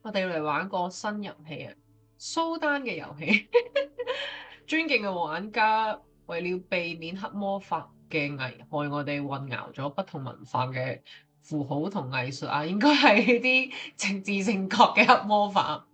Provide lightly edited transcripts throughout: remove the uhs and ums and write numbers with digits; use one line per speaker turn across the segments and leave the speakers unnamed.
我哋嚟玩個新遊戲啊，蘇丹嘅遊戲。尊敬嘅玩家，為了避免黑魔法嘅危害，我哋混淆咗不同文化嘅符號同藝術啊，應該係啲政治正確嘅黑魔法。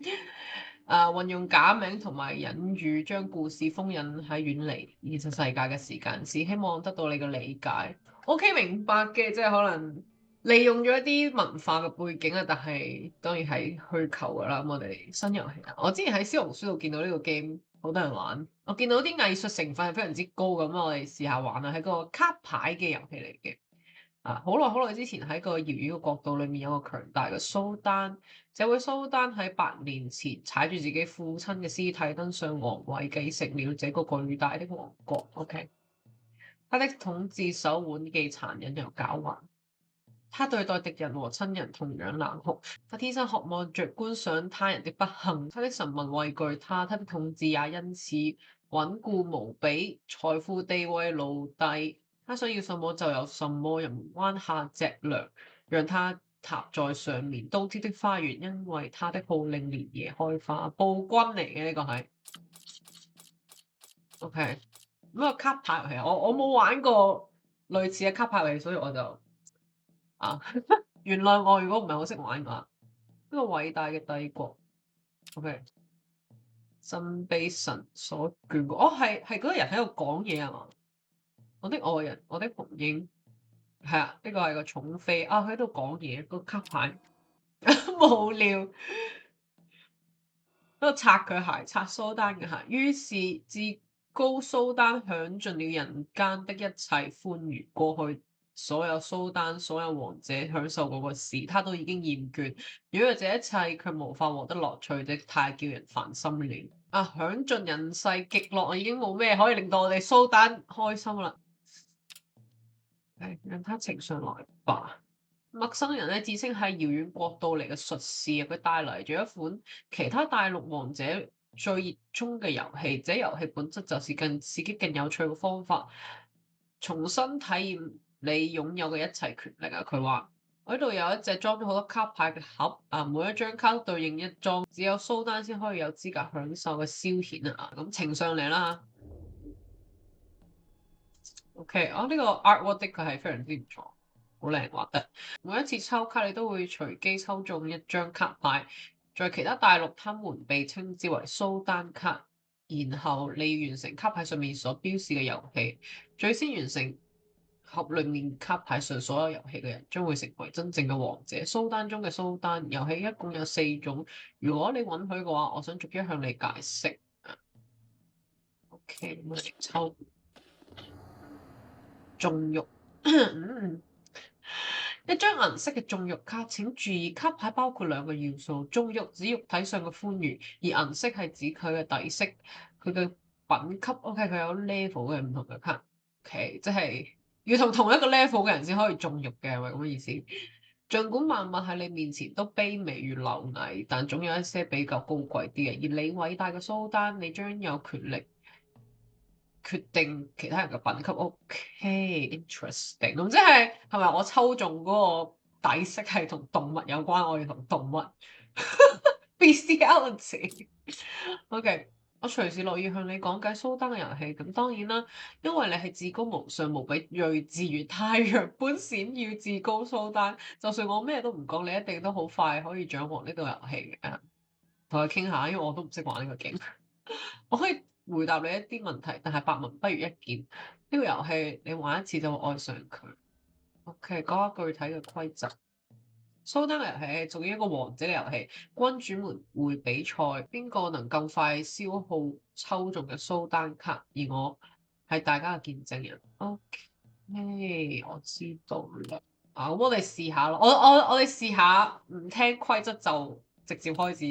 運用假名同埋隱喻，將故事封印喺遠離現實世界嘅時間線，希望得到你嘅理解。OK，明白嘅，即係可能利用咗一啲文化嘅背景啊，但係當然係虛構噶啦。咁我哋新遊戲啊，我之前喺小紅書度見到呢個 game，好多人玩。我見到啲藝術成分係非常之高咁，我哋試下玩啊，係個卡牌嘅遊戲嚟嘅。好耐之前喺個遙遠嘅國度裏面有個強大嘅蘇丹，這位蘇丹喺8年前踩住自己父親嘅屍體登上皇位，繼承了這個巨大的王國。OK，他的統治手腕既殘忍又狡猾。他對待敵人和親人同樣冷酷，他天生渴望着觀賞他人的不幸，他的臣民畏懼他，他的統治也因此穩固無比，財富地位奴隸，他想要什麼就有什麼，人們彎下脊樑，讓他踏在上面。倒貼的花園，因為他的號令連夜開花。暴君嚟嘅呢個係，OK，咁個卡牌遊戲，我冇玩過類似嘅卡牌遊戲，所以我就啊。原來我如果唔係好識玩嘅話，呢個偉大嘅帝國，OK，真被神所眷顧。哦，係嗰個人喺度講嘢啊嘛？我的愛人，我的紅鷹，係啊，呢個係個寵妃啊，佢喺度講嘢，個卡牌無聊，喺度擦佢鞋，擦蘇丹嘅鞋。於是至高蘇丹享盡了人間的一切歡愉，過去所有蘇丹、所有王者享受過嘅事，他都已經厭倦。如果這一切卻無法獲得樂趣，這太叫人煩心了。啊，享盡人世極樂，已經冇咩可以令到我哋蘇丹開心啦。讓他呈上來吧。陌生人咧自稱係遙遠國度嚟嘅術士，佢帶嚟咗一款其他大陸王者最熱衷嘅遊戲。這遊戲本質就是更刺激、更有趣嘅方法，重新體驗你擁有嘅一切權力啊！佢話我呢度有一隻裝咗好多卡牌嘅盒啊，每一張卡都對應一裝只有蘇丹先可以有資格享受嘅消遣啊！咁呈上嚟啦。OK，呢個 artwork 的確係非常之唔錯，好靚畫得。每一次抽卡你都會隨機抽中一張卡牌，在其他大陸，他們被稱之為蘇丹卡。然後你完成卡牌上面所標示嘅遊戲，最先完成盒裏面卡牌上所有遊戲嘅人，將會成為真正嘅王者。蘇丹中嘅蘇丹遊戲一共有4種，如果你允許嘅話，我想逐一向你解釋。OK，咁我哋抽。縱欲，一張銀色嘅縱欲卡，請注意卡牌包括2個要素，縱欲指肉體上嘅歡愉，而銀色係指佢嘅底色，佢嘅品級。OK，佢有 level 嘅唔同嘅卡，OK，即係要同一個 level 嘅人先可以縱欲嘅，係咪咁嘅意思？儘管萬物喺你面前都卑微如螻蟻，但總有一些比較高貴啲嘅。而你偉大嘅蘇丹，你將有權力決定其他人嘅品級。OK，interesting。咁即係咪我抽中嗰個底色係同動物有關？我要同動物 bestiality。OK，我隨時樂意向你講解蘇丹嘅遊戲。咁當然啦，因為你係至高無上無比睿智如太陽般閃耀至高蘇丹，就算我咩都唔講，你一定都好快可以掌握呢個遊戲嘅。同佢傾下，因為我都唔識玩呢個 game。我可以回答你一啲問題，但係百聞不如一見。呢個遊戲你玩一次就會愛上佢。OK，講下具體嘅規則。蘇丹嘅遊戲係屬於一個王者嘅遊戲，君主們會比賽，邊個能夠快消耗抽中嘅蘇丹卡，而我係大家嘅見證人。OK，我知道啦。咁我哋試下咯。我哋試下唔聽規則就直接開始，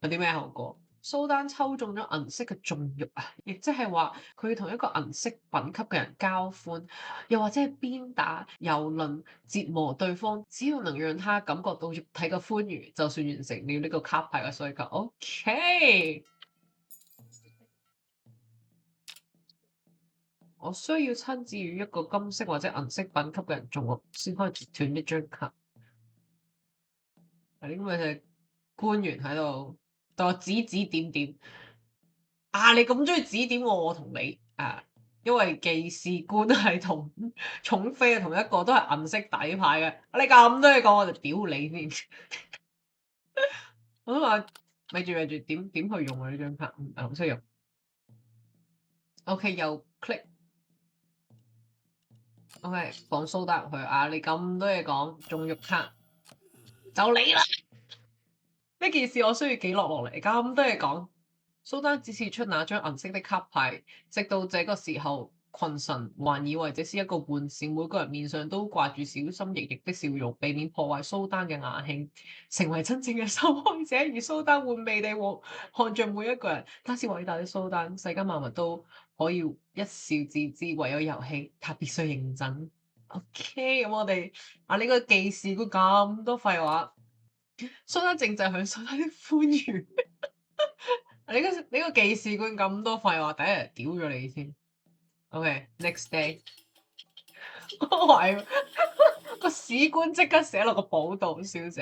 有啲咩後果？蘇丹抽中咗銀色嘅縱欲啊，亦即係話佢同一個銀色品級嘅人交歡，又或者係鞭打、蹂躪、折磨對方，只要能讓他感覺到肉體嘅歡愉，就算完成了呢個卡牌嘅需求。OK，我需要親自與一個金色或者銀色品級嘅人縱欲，先可以截斷呢張卡。係呢個係官員喺度對我指指點點。啊！你咁中意指點我，我同你啊，因為記事官係同寵妃係同一個，都係銀色底牌嘅。你咁多嘢講，我就屌你先。我都話咪住，點去用啊？呢張卡唔係好識用。OK，又 click。OK，放蘇打入去啊！你咁多嘢講，中玉卡就你啦。呢件事我需要記錄落嚟，咁多嘢講。蘇丹只是出那張銀色的卡牌，直到這個時候，群臣還以為這是一個玩笑，每個人面上都掛住小心翼翼的笑容，避免破壞蘇丹嘅雅興，成為真正嘅受害者。而蘇丹玩味地看着每一個人，他是偉大的蘇丹，世間萬物都可以一笑置之，唯有遊戲，他必須認真。OK，咁我哋呢個記事官咁多廢話，蘇丹正在享受他的歡愉。你個記事官咁多廢話，第一日屌咗你先。OK，next day，係個史官即刻寫落個簿度，笑死。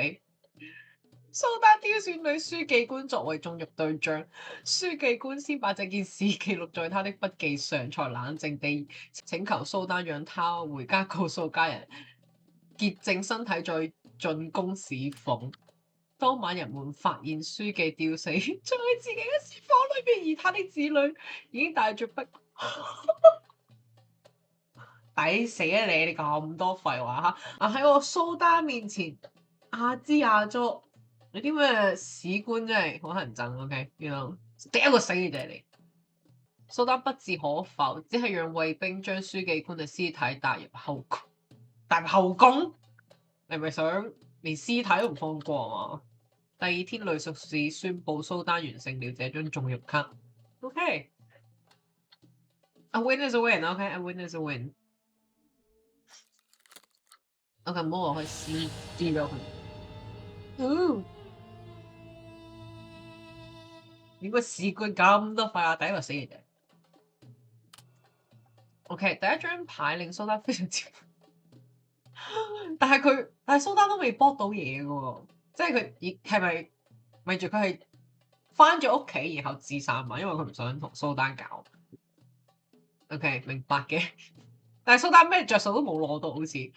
蘇丹挑選女書記官作為縱慾對象，書記官先把這件事記錄在他的筆記上，才冷靜地請求蘇丹讓他回家告訴家人，潔淨身體再進宮侍奉。當晚人們發現書記吊死在自己嘅書房裏邊，而他的子女已經帶着筆。抵死啊你！你咁多廢話嚇！喺我蘇丹面前阿支阿佐，你啲咩史官真係好乞人憎。OK，第一個死嘅就係你。蘇丹不置可否，只係讓衛兵將書記官嘅屍體帶入後宮。帶入後宮？你係咪想連屍體都唔放過啊嘛？第二天，雷術士宣布蘇丹完成了這張縱慾卡。OK，a win is a win。OK，a win is a win。OK，唔好我去撕咗佢。點解史官咁多廢話？第一個死嘅啫。OK，第一張牌令蘇丹非常之，但係蘇丹都未搏到嘢嘅喎，即係佢係咪咪住佢係翻咗屋企然後自殺嘛？因為佢唔想同蘇丹搞。OK，明白嘅。但係蘇丹咩着數都冇攞到，好似。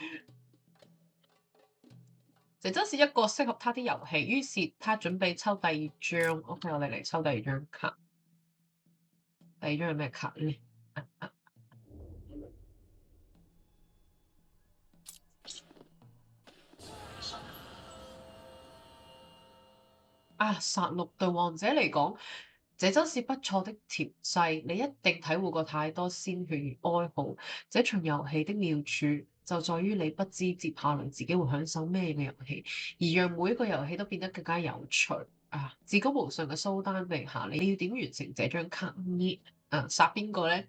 這真是一個適合他的遊戲，於是他準備抽第二張。OK，我哋嚟抽第二張卡。第二張係咩卡咧？殺戮對王者嚟講，這真是不錯的調劑。你一定體會過太多鮮血與哀嚎。這場遊戲的妙處就在於你不知接下來自己會享受咩嘅遊戲，而讓每一個遊戲都變得更加有趣。至高無上嘅蘇丹陛下，你要點完成這張卡呢？殺邊個呢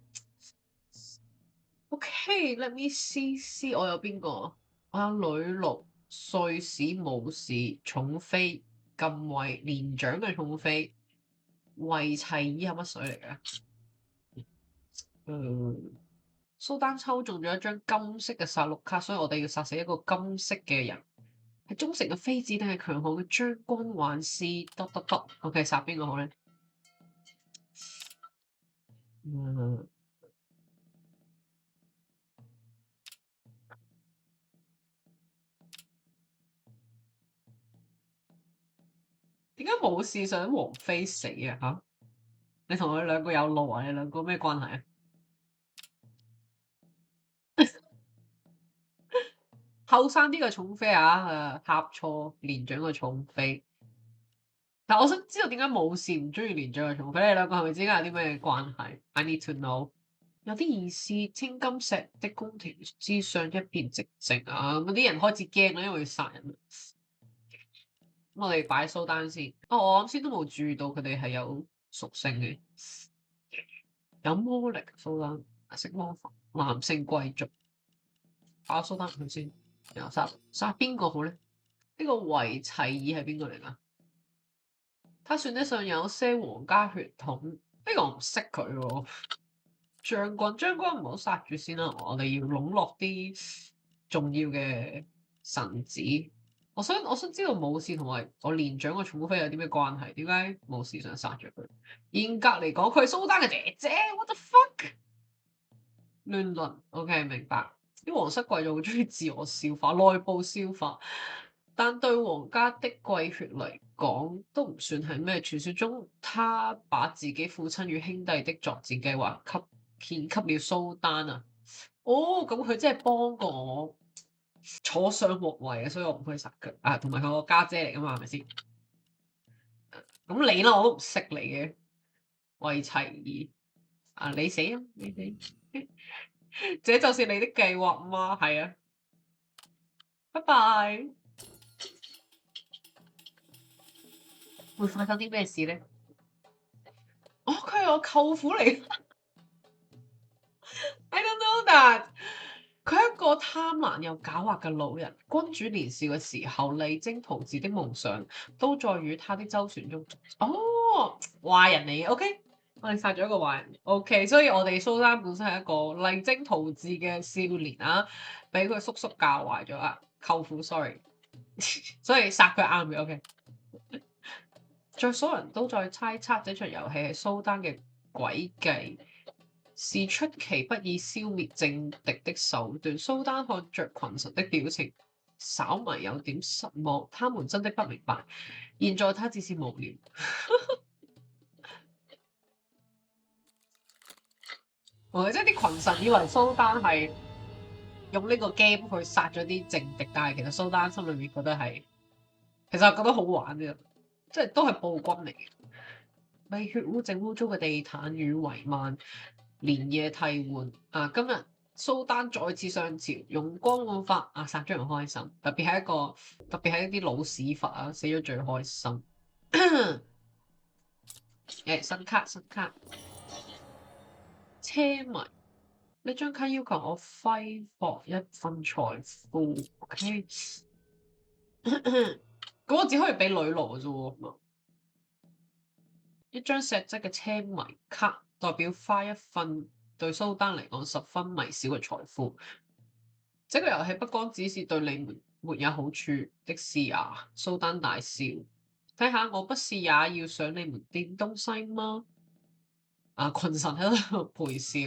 ？OK，let me see，我有邊個？我有女僕、帥士、武士、寵妃、禁衛、年長嘅寵妃、衛齊爾係乜水嚟嘅？蘇丹抽中咗一張金色嘅殺戮卡，所以我哋要殺死一個金色嘅人，係忠誠嘅妃子定係強悍嘅將軍，還是得？OK，殺邊個好咧？點解武士想王妃死啊？吓，你同佢兩個有路啊？你兩個咩關係啊？後生啲嘅寵妃呷錯年長嘅寵妃。但我想知道點解武士唔中意年長嘅寵妃？你兩個係咪之間有啲咩關係？I need to know。有啲意思，青金石的宮廷之上一片寂靜啊！嗰啲人開始驚啦，因為要殺人。我哋擺蘇丹先。我啱先都冇注意到佢哋係有屬性嘅，有魔力。蘇丹識魔法，男性貴族。擺蘇丹佢先，然後殺邊個好咧？呢個維齊爾係邊個嚟㗎？他算得上有些皇家血統。呢個我唔識佢喎。將軍唔好殺住先啦，我哋要籠絡啲重要嘅臣子。我想知道武士同埋我年長嘅寵妃有啲咩關係？點解武士想殺咗佢？嚴格嚟講，佢係蘇丹嘅姐姐。What the fuck？亂倫。OK，明白。啲皇室貴族好中意自我消化、內部消化，但對皇家的貴血嚟講，都唔算係咩。傳說中，他把自己父親與兄弟的作戰計劃獻給了蘇丹啊。哦，咁佢真係幫過我坐上皇位啊，所以我唔可以殺佢啊。同埋佢個家姐嚟噶嘛，係咪先？咁你啦，我都唔識你嘅，為齊兒啊，你死啊，你死！這就是你的計劃嗎？係啊，拜拜。會發生啲咩事咧？哦，佢係我舅父嚟。I don't know that。佢係一個貪婪又狡猾嘅老人。君主年少嘅時候，勵精圖治的夢想都在與他的周旋中。哦，壞人嚟嘅。OK，我哋殺咗一個壞人。OK，所以我哋蘇丹本身係一個勵精圖治嘅少年啊，俾佢叔叔教壞咗啊。舅父，sorry，所以殺佢啱嘅。OK。在所有人都在猜測這場遊戲係蘇丹嘅詭計，是出其不意消滅政敵的手段。蘇丹看着群臣的表情，稍微有點失望。他們真的不明白，現在他只是無聊。即係啲群臣以為蘇丹係用呢個 game 去殺咗啲政敵，但係其實蘇丹心裏面覺得係，其實覺得好玩嘅，即係都係暴君嚟嘅。被血污整污糟嘅地毯與帷幔連夜替換啊！今日蘇丹再次上朝，容光煥發啊！殺咗人開心，特別係一啲老屎忽啊，死咗最開心。新卡車迷，呢張卡要求我揮霍一份財富。OK， 咁我只可以俾女羅啫喎。一張石質嘅車迷卡，代表花一份對蘇丹嚟講十分微小嘅財富。這個遊戲不光只是對你們沒有好處的事啊！蘇丹大笑，睇下我不是也要上你們掂東西嗎？啊！群臣喺度陪笑，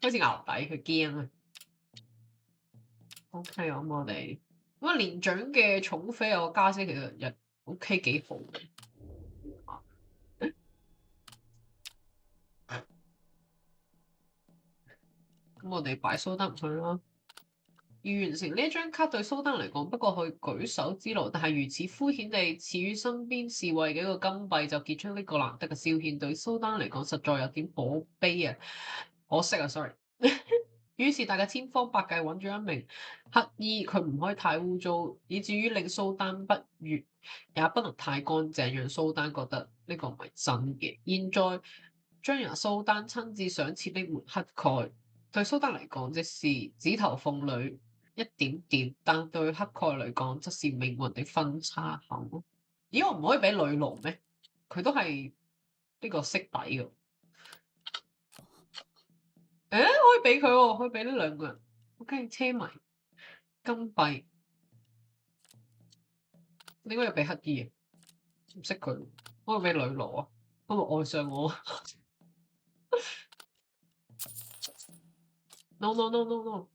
好似牛底，佢驚啊！OK，咁我哋咁啊年長嘅寵妃有個家姐，其實又 OK 幾好嘅。咁我哋擺蘇丹入去啦。要完成呢一張卡對蘇丹嚟講，不過去舉手之勞，但係如此敷衍地賜予身邊侍衛嘅一個金幣，就結束呢個難得嘅消遣，對蘇丹嚟講實在有點可悲啊！可惜啊，sorry。於是大家千方百計揾咗一名乞衣，佢唔可以太污糟，以至於令蘇丹不悅，也不能太乾淨，讓蘇丹覺得呢個唔係真嘅。現在將由蘇丹親自上設呢門乞丐，對蘇丹嚟講即是指頭鳳裏一點點，但對乞丐嚟講則是命運的分叉口。咦，我唔可以俾女奴咩？佢都係呢個識底嘅。可以俾佢喎，可以俾呢兩個人。OK， 車迷金幣，點解要俾乞衣啊？唔識佢，可以俾女奴啊？可唔可以愛上我？No no no no no。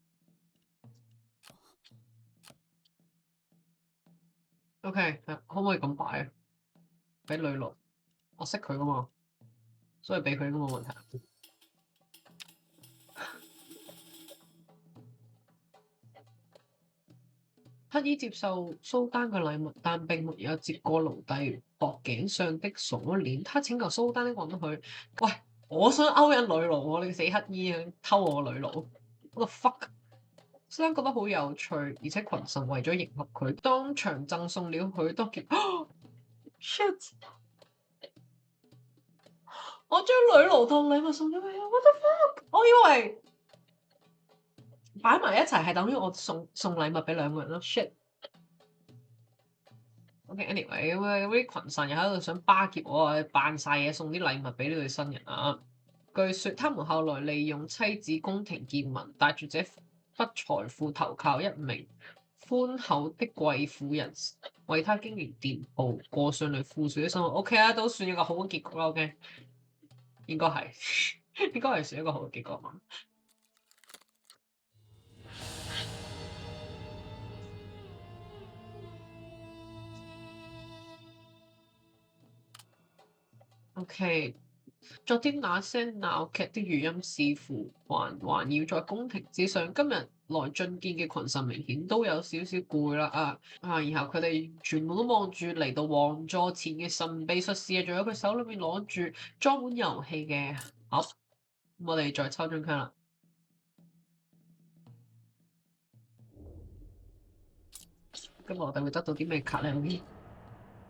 OK，可唔可以咁擺啊？俾女奴，我識佢噶嘛，所以俾佢都冇問題。乞衣接受蘇丹嘅禮物，但並沒有接過奴隸脖頸上的鎖鏈。他請求蘇丹的允許，喂，我想勾引女奴喎，你死乞衣啊，偷我女奴，what the fuck？蘇丹覺得好有趣，而且群臣為咗迎合佢，當場贈送了許多件。shit！ 我將女奴當禮物送咗俾佢，what the fuck？ 我以為擺埋一齊係等於我送禮物俾兩個人咯，shit！ OK，anyway，咁啲群臣又喺度想巴結我啊，扮晒嘢送啲禮物俾呢對新人啊。據說他們後來利用妻子宮廷見聞，帶住這筆財富投靠一名寬厚的貴婦人為他經營店鋪，過上嚟富庶的生活。OK 啊，都算一個好嘅結局啦。OK，應該係應該係算一個好嘅結局嘛。OK，昨天那聲鬧劇的語音似乎還要在宮廷之上。今日來進見嘅群臣明顯都有少少攰啦然後佢哋全部都望住嚟到王座前嘅神秘術士仲有佢手裏面攞住裝滿遊戲嘅盒。我哋再抽張卡啦。今日我哋會得到啲咩卡咧？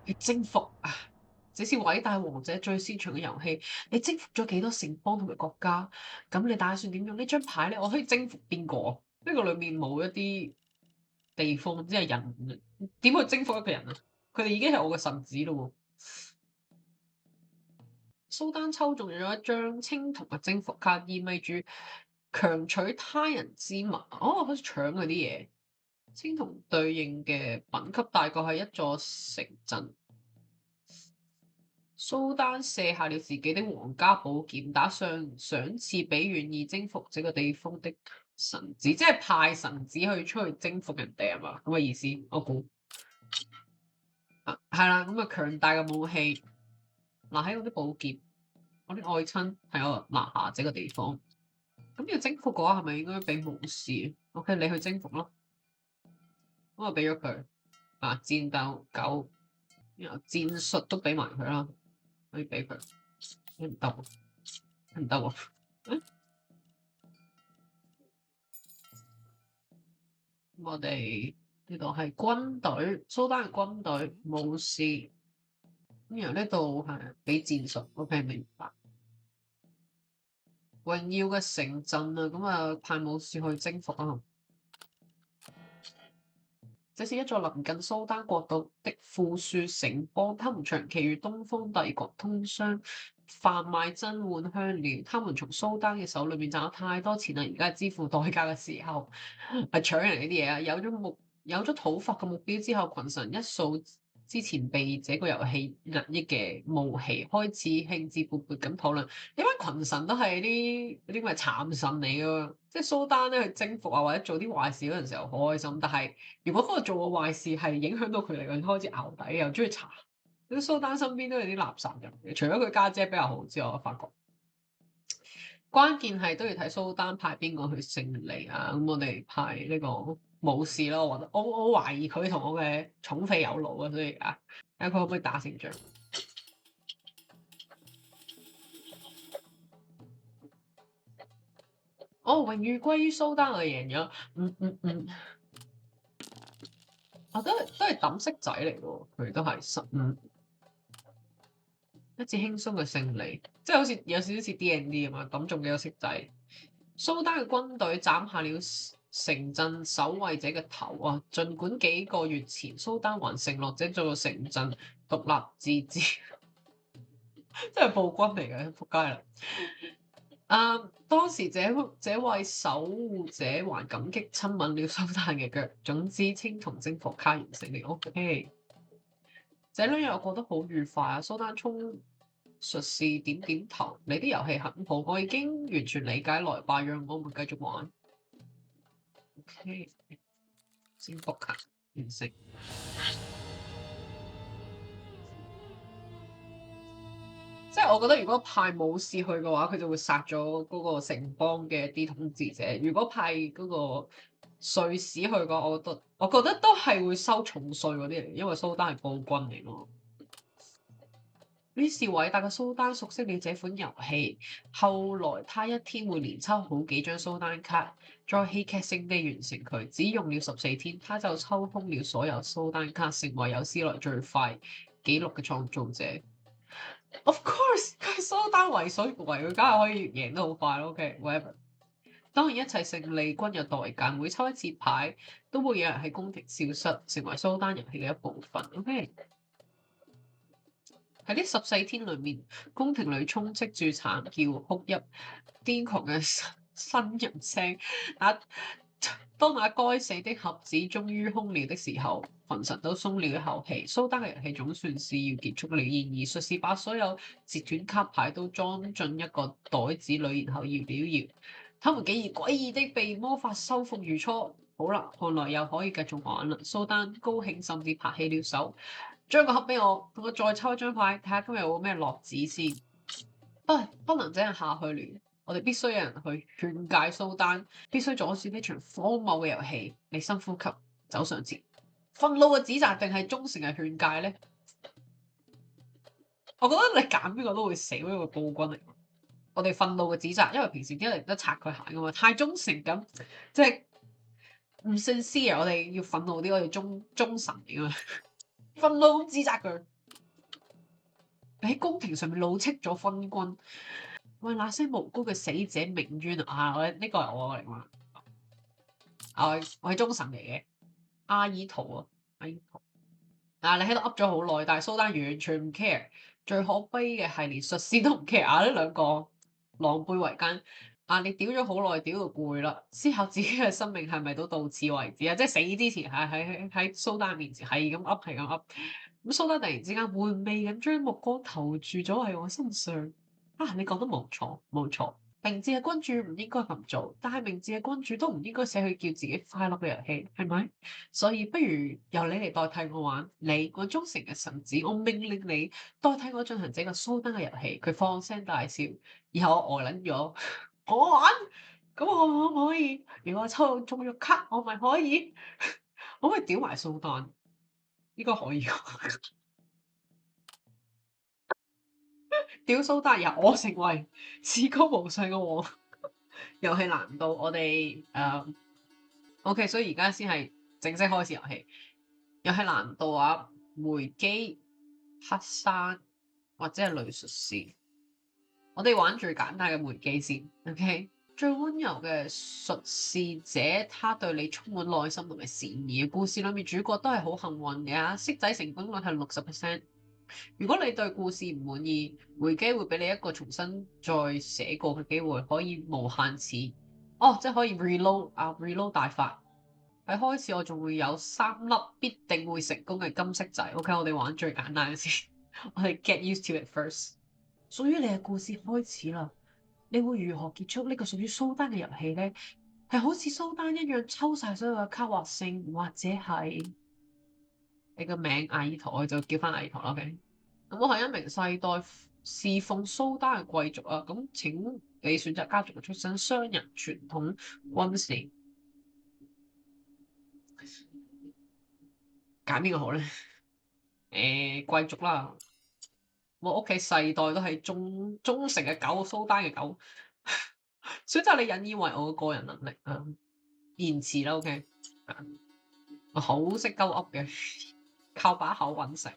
去征服啊！這是偉大王者最擅長嘅遊戲。你征服咗幾多城邦同埋國家？咁你打算點用呢張牌咧？我可以征服邊個？呢個裏面冇一啲地方，即係人點去征服一個人啊？佢哋已經係我嘅臣子咯。蘇丹抽中咗一張青銅嘅征服卡，意味住強取他人之物。好似搶嗰啲嘢。青銅對應嘅品級大概係一座城鎮。蘇丹卸下了自己的皇家寶劍，打算賞賜俾願意征服這個地方的臣子，即係派臣子去出去征服人哋係嘛？咁嘅意思，我估。係啦，咁強大嘅武器，拿起我啲寶劍，我啲愛親係我拿下這個地方。咁要征服嘅話，係咪應該俾武士？OK，你去征服咯。咁我俾咗佢。戰鬥9，然後戰術都俾埋佢啦。可以俾佢，唔得喎，唔得喎。我哋呢度係軍隊，蘇丹嘅軍隊武士。咁然後呢度係俾戰術，OK，明白。榮耀嘅城鎮啊，咁派武士去征服啊。這是一座臨近蘇丹國度的富庶城邦，他們長期與東方帝國通商，販賣珍玩香料。他們從蘇丹嘅手裏面賺咗太多錢啦，而家支付代價嘅時候，搶人呢啲嘢啊！有咗討伐嘅目標之後，群臣一掃之前被這個遊戲壓抑嘅怒氣，開始興致勃勃咁討論。因為群臣都係啲嗰啲咪讒臣嚟㗎，即係蘇丹咧去征服或者做啲壞事嗰陣時候好開心，但係如果嗰個做嘅壞事係影響到佢哋，佢開始淆底，又中意查。啲蘇丹身邊都有啲垃圾人嘅，除咗佢家姐比較好之外，我發覺關鍵係都要睇蘇丹派邊個去勝利啊！咁我哋派呢個武士咯，我覺得我懷疑佢同我嘅寵妃有路啊，所以睇下佢可唔可以打勝仗。榮譽歸於蘇丹，我哋贏咗。都係抌色仔嚟喎，佢都係15。一次輕鬆嘅勝利，即係好似有少少似 D&D 咁啊！抌中幾個色仔。蘇丹嘅軍隊斬下了城鎮守衛者嘅頭啊！儘管幾個月前蘇丹還承諾這座城鎮獨立自治，真係暴君嚟嘅，仆街啦！當時這位守護者還感激親吻了蘇丹嘅腳。總之，青銅征服卡完成了。OK，這兩日我過得好愉快啊！蘇丹衝術士點點頭，你啲遊戲很好，我已經完全理解，來吧，讓我們繼續玩。OK，征服卡完成。即係我覺得，如果派武士去嘅話，佢就會殺咗嗰個城邦嘅啲統治者。如果派嗰個帥士去嘅話，我覺得都係會收重稅嗰啲嚟，因為蘇丹係暴君嚟咯。於是偉大嘅蘇丹熟悉了這款遊戲。後來他一天會連抽好幾張蘇丹卡，再戲劇性地完成佢。只用了14天，他就抽空了所有蘇丹卡，成為有史來最快紀錄嘅創造者。Of course，佢蘇丹為所欲為，佢梗係可以贏得好快咯。OK，whatever。當然一切勝利均有代價，每抽一次牌都會有人喺宮廷消失，成為蘇丹遊戲嘅一部分。OK。喺呢14天裏面，宮廷裏充斥住慘叫、哭泣、癲狂嘅呻吟聲。當那該死的盒子終於空了的時候，群臣都鬆了一口氣。蘇丹嘅遊戲總算是要結束了。然而，術士把所有截斷卡牌都裝進一個袋子裏，然後搖了搖，他們竟然詭異的被魔法修復如初。好啦，看來又可以繼續玩啦。蘇丹高興甚至拍起了手，將個盒俾我，我再抽一張牌，睇下今日有冇咩落子先。不能這樣下去了。我哋必須有人去勸誡蘇丹，必須阻止呢場荒謬嘅遊戲。你深呼吸，走上前。憤怒嘅指責定係忠誠嘅勸誡咧？我覺得你揀邊個都會死，因為暴君嚟。我哋憤怒嘅指責，因為平時啲人都擦佢鞋噶嘛，太忠誠咁，即係唔 sincere。我哋要憤怒啲，我哋忠臣嚟噶嘛，憤怒咁指責佢。你喺宮廷上面怒斥咗昏君。為那些無辜嘅死者鳴冤啊！呢個係我嚟嘛？我係忠臣嚟嘅。阿爾圖啊，阿爾圖。你喺度噏咗好耐，但係蘇丹完全唔 care。最可悲嘅係連術士都唔 care 啊！呢兩個狼狽為奸。你屌咗好耐，屌到攰啦，思考自己嘅生命係咪都到此為止啊？即係死之前喺蘇丹面前係咁噏，係咁噏。咁蘇丹突然之間回味緊，將目光投注咗喺我身上。你講得冇錯，冇錯。明智嘅君主唔應該咁做，但係明智嘅君主都唔應該寫去叫自己快樂嘅遊戲，係咪？所以不如由你嚟代替我玩。你，我忠誠嘅臣子，我命令你代替我進行這個蘇丹嘅遊戲。佢放聲大笑，然後我呆撚咗。我玩，咁我可唔可以？如果我抽中咗卡，我咪可以？我可以屌埋蘇丹，應該可以。屌蘇丹由我成為至高無上嘅王。遊戲難度我哋OK，所以而家先係正式開始遊戲。遊戲難度啊，梅基、黑山或者係雷術士。我哋玩最簡單嘅梅基先。OK，最溫柔嘅術士者，他對你充滿耐心同埋善意。故事裏面主角都係好幸運嘅，骰仔成功率係60%。如果你對故事唔滿意，梅基會俾你一個重新再寫過嘅機會，可以無限次。即係可以 reload 大法。喺開始我仲會有3粒必定會成功嘅金色仔。OK，我哋玩最簡單嘅先。我哋 get used to it first。屬於你嘅故事開始啦，你會如何結束呢個屬於蘇丹嘅遊戲呢？係好似蘇丹一樣抽晒所有嘅卡或勝，或者係你個名阿爾圖，我就叫翻阿爾圖啦。OK，咁我係一名世代侍奉蘇丹嘅貴族啊。咁請你選擇家族嘅出身、商人、傳統、軍事，揀邊個好咧？貴族啦。我屋企世代都係忠誠嘅狗，蘇丹嘅狗。選擇你引以為傲嘅個人能力啊，言辭啦。OK，我好識鳩噏嘅，靠把口揾食。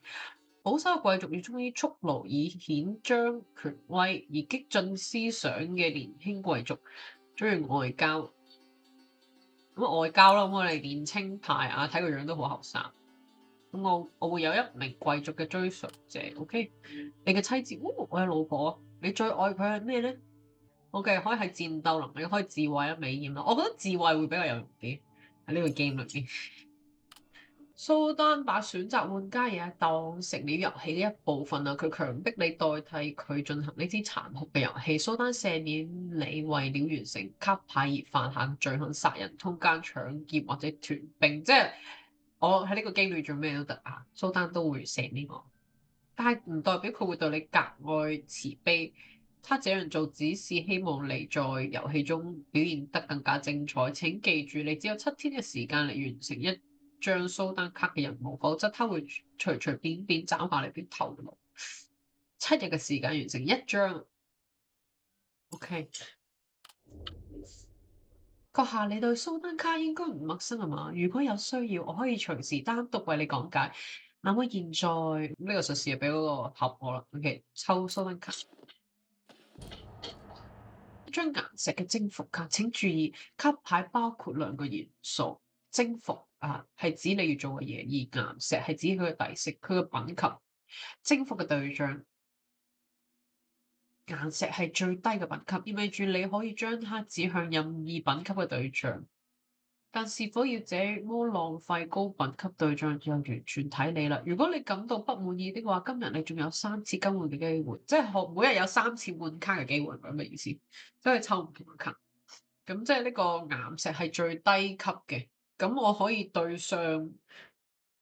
保守嘅貴族要忠於蓄奴以顯彰權威，而激進思想嘅年輕貴族中意外交。咁外交啦，咁我哋年青派啊，睇個樣都好後生。咁我會有一名貴族嘅追隨者。OK，你嘅妻子，我有老婆，你最愛佢係咩咧？OK，可以係戰鬥能力，可以智慧啊、美豔啦。我覺得智慧會比較有用啲喺呢個 game 裏邊。蘇丹把選擇玩家嘢當成了遊戲嘅一部分啊！佢強迫你代替佢進行呢啲殘酷嘅遊戲。蘇丹赦免你為了完成卡牌而犯下罪行，殺人、通姦、搶劫或者團兵，即係我喺呢個 game 裏做咩都得啊！蘇丹都會赦免我，但係唔代表佢會對你格外慈悲。他這樣做只是希望你在遊戲中表現得更加精彩。請記住，你只有7天嘅時間嚟完成一張蘇丹卡嘅任務，否則他會隨隨便便斬下你啲頭顱。7日嘅時間完成一張。OK，閣下，你對蘇丹卡應該唔陌生啊嘛？如果有需要，我可以隨時單獨為你講解。那麼現在呢個術士就俾嗰個盒我啦。OK，抽蘇丹卡。一張顏色嘅征服卡，請注意卡牌包括2個元素。征服係指你要做嘅嘢，而顏色係指佢嘅底色、佢嘅品級。征服嘅對象顏色係最低嘅品級，意味住你可以將它指向任意品級嘅對象。但是否要這麼浪費高品級對象，就完全睇你啦。如果你感到不滿意的話，今日你仲有3次更換嘅機會，即係每日有3次換卡嘅機會，係咪意思？即係抽唔同嘅卡。咁即係呢個岩石係最低級嘅，咁我可以對上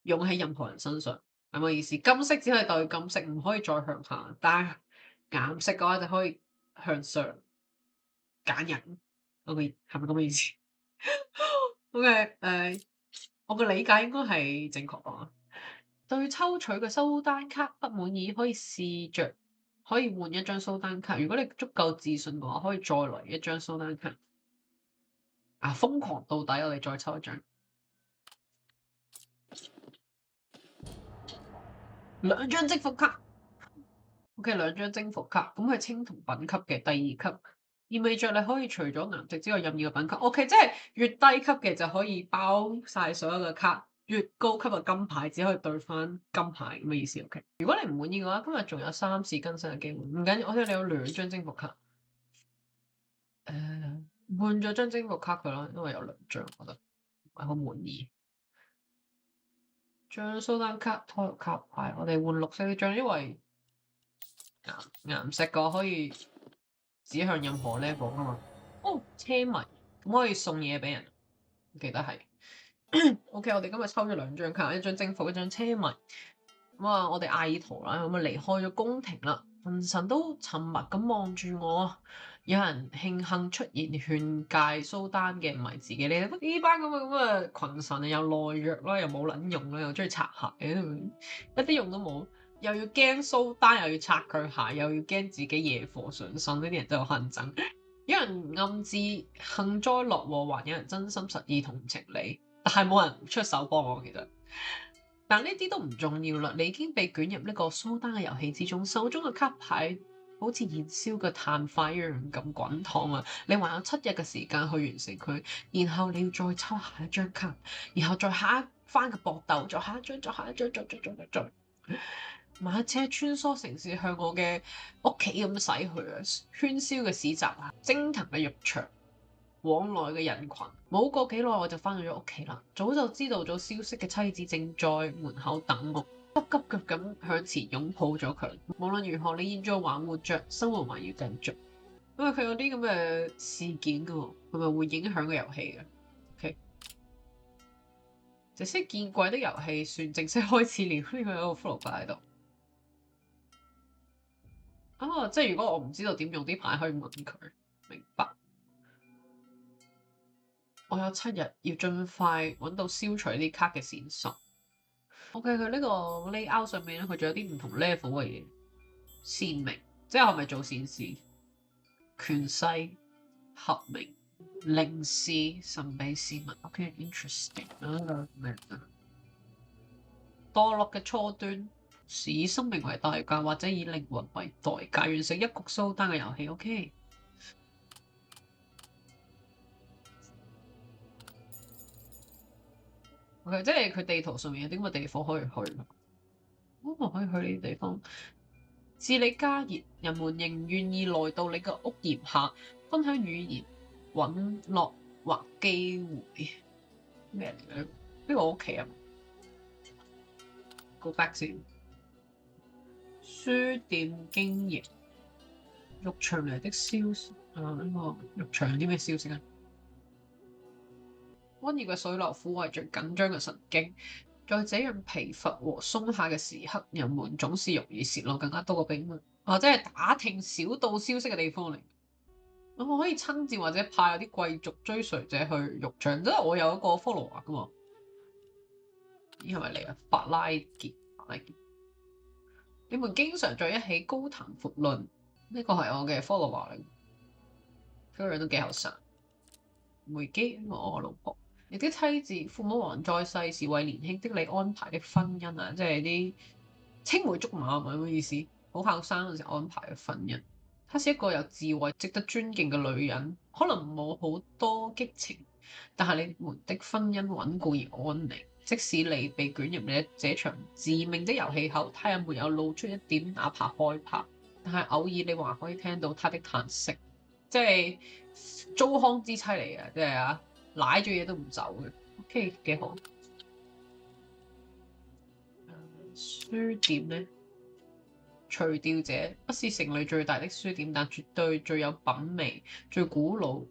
用喺任何人身上，係咪意思？金色只可以對金色，唔可以再向下，但係岩石嘅話就可以向上揀人。OK，係咪咁嘅意思？OK，我嘅理解應該係正確啊。對抽取嘅蘇丹卡不滿意，可以試着可以換一張蘇丹卡。如果你足夠自信嘅話，可以再來一張蘇丹卡。啊！瘋狂到底，我哋再抽一張，2張征服卡。OK，2張征服卡，咁係青銅品級嘅第2級，意味着你可以除咗顏值之外任意嘅品級。OK，即係越低級嘅就可以包晒所有嘅卡，越高級嘅金牌只可以兌翻金牌咁嘅意思。OK，如果你唔滿意嘅話，今日仲有3次更新嘅機會，唔緊要。我睇你有2張征服卡，換咗張征服卡佢啦，因為有2張，我覺得唔係好滿意。將蘇丹卡拖入卡牌，我哋換綠色呢張，因為岩石個可以指向任何 level 啊嘛。哦，車迷咁可以送嘢俾人，我記得係。OK，我哋今日抽咗2張卡，一張征服，一張車迷。咁啊，我哋阿爾圖啦，咁啊離開咗宮廷啦，群臣都沉默咁望住我。有人慶幸出現勸誡蘇丹嘅唔係自己，你哋呢班咁嘅群臣又懦弱啦，又冇撚用啦，又中意擦鞋，一啲用都冇，又要驚蘇丹，又要擦佢鞋，又要驚自己惹禍上身，呢啲人真係好乞憎。有人暗自幸災樂禍，還有人真心實意同情你，但係冇人出手幫我其實。但呢啲都唔重要啦，你已經被捲入呢個蘇丹嘅遊戲之中，手中嘅卡牌好似燃燒嘅炭塊一樣咁滾燙啊！你還有7日嘅時間去完成佢，然後你要再抽下一張卡，然後再下一番嘅搏鬥，再下一張，再下一張，再。馬車穿梭城市向我嘅屋企咁駛去啊！喧囂嘅市集啊，蒸騰嘅浴場。往來嘅人群，冇過幾耐我就翻到咗屋企啦。早就知道咗消息嘅妻子正在門口等我，急急腳咁向前擁抱咗佢。無論如何，你現在還活着，生活還要繼續。因為佢有啲咁嘅事件噶，係咪會影響個遊戲嘅？OK，這些見鬼的遊戲算正式開始了。呢個有個 follow 喺度。即係如果我唔知道點用啲牌，可以問佢。明白。我有7日要盡快揾到消除呢啲卡嘅線索。OK，佢呢個 layout 上面咧，佢仲有啲唔同 level 嘅嘢。善明，即係咪做善事？權勢、合明、靈視、神秘事物。OK，interesting。明啊。墮落嘅初端，以生命為代價，或者以靈魂為代價，完成一局蘇丹嘅遊戲。OK。Okay，即係佢地圖上面有啲咁嘅地方可以去，可以去呢啲地方。治理家業，人們仍願意來到你嘅屋檐下，分享語言、揾樂或機會。咩嚟嘅？呢個我屋企啊，Go back 先。書店經營，浴場嚟的消息。呢個浴場有啲咩消息啊？溫熱嘅水流撫慰着緊張嘅神經，在這樣疲乏和鬆懈嘅時刻，人們總是容易泄露更加多嘅秘密，或者係打聽小道消息嘅地方嚟。我可以親自或者派有啲貴族追隨者去浴場，即係我有一個 follower 噶嘛。咦，係咪嚟啊？法拉傑，你們經常在一起高談闊論，呢個係我嘅 follower 嚟，呢個人都幾後生。梅基，我老婆。你啲妻子父母還在世是為年輕的你安排的婚姻啊，即係啲青梅竹馬係咪咁嘅意思？好後生嗰陣時安排嘅婚姻。她是一個有智慧、值得尊敬嘅女人，可能冇好多激情，但係你們的婚姻穩固而安寧。即使你被捲入你這場致命的遊戲後，她也沒有露出一點哪怕害怕，但係偶爾你還可以聽到她的嘆息，即係糟糠之妻嚟嘅，即係啊。舐咗嘢都唔走嘅。OK， 幾好。書店咧，除掉者不是城裏最大的書店，但絕對最有品味、最古老。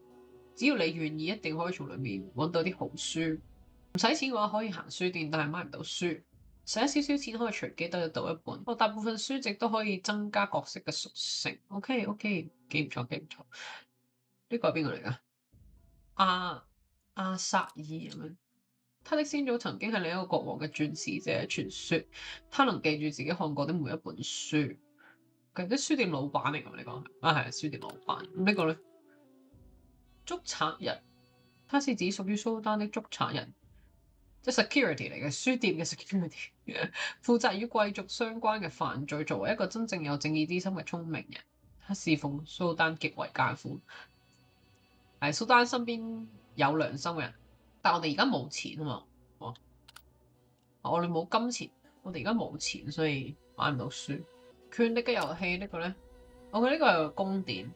只要你願意，一定可以從裏面揾到啲好書。唔使錢嘅話，可以行書店，但係買唔到書。使一少少錢可以隨機得到一本。我大部分書籍都可以增加角色嘅屬性。OK，幾唔錯，幾唔錯。呢個係邊個嚟㗎？阿薩爾咁樣。他的先祖曾經係另一個國王嘅傳使者，傳說他能記住自己看過的每一本書。其實啲書店老闆嚟㗎，你講係書店老闆。咁呢個咧，捉賊人，他是指屬於蘇丹的捉賊人，即係 security 嚟嘅，書店嘅 security，負責與貴族相關嘅犯罪。作為一個真正有正義之心嘅聰明人，他侍奉蘇丹極為艱苦。係蘇丹身邊有良心嘅人。但我哋而家冇錢啊嘛，我哋冇金錢，我哋而家冇錢，所以買唔到書。權力嘅遊戲呢個呢，我覺得呢個係個宮殿，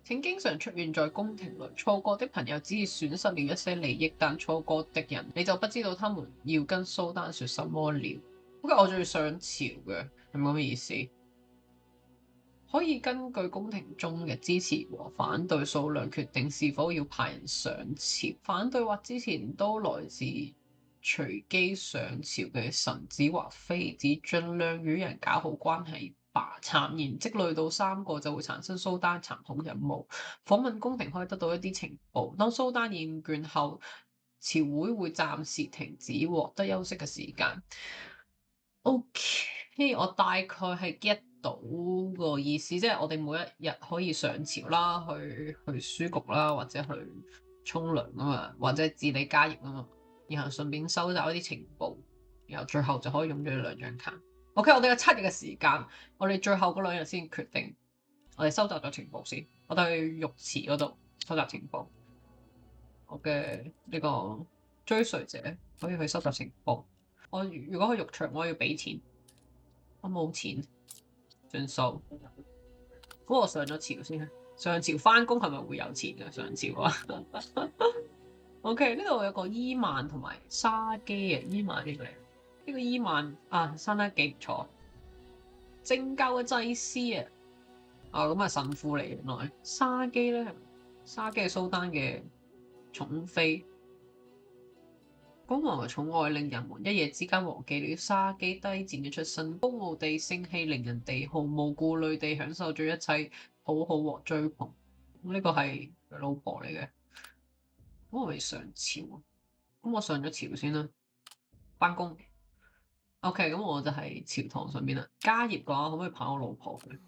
請經常出現在宮廷裏。錯過的朋友只是損失了一些利益，但錯過的人你就不知道他們要跟蘇丹說什麼了。OK，我仲要上朝嘅，係咪咁嘅意思？可以根據宮廷中嘅支持和反對數量決定是否要派人上朝。反對或支持都來自隨機上朝嘅臣子或妃子，盡量與人搞好關係吧。讒言積累到3個就會產生蘇丹殘酷任務。訪問宮廷可以得到一啲情報。當蘇丹厭倦後，朝會暫時停止，獲得休息嘅時間。OK，我大概係 get到個意思，即係我哋每一日可以上朝啦，去書局啦，或者去沖涼啊嘛，或者治理家業啊嘛，然後順便收集一啲情報，然後最後就可以用咗2張卡。OK，我哋有7日嘅時間，我哋最後嗰2日先決定。我哋收集咗情報先，我哋去浴池嗰度收集情報。我嘅呢個追隨者可以去收集情報。我如果去浴場，我要俾錢，我冇錢，算數。咁我上咗朝先，上朝返工係咪會有錢㗎？上朝啊，OK，呢度有個伊曼同埋沙基啊，伊曼呢個嚟，呢個伊曼啊，生得幾唔錯，正教嘅祭司啊，咁啊神父嚟，原來沙基咧，沙基係蘇丹嘅寵妃。光芒嘅寵愛令人們一夜之間忘記了沙基低賤嘅出身，高傲地盛氣凌人地毫無顧慮地享受住一切討好和追捧。呢個係佢老婆嚟嘅。咁我未上朝，咁我上咗朝先啦，返工。OK，咁我就喺朝堂上面啦。家業嘅話，可唔可以派我老婆嘅？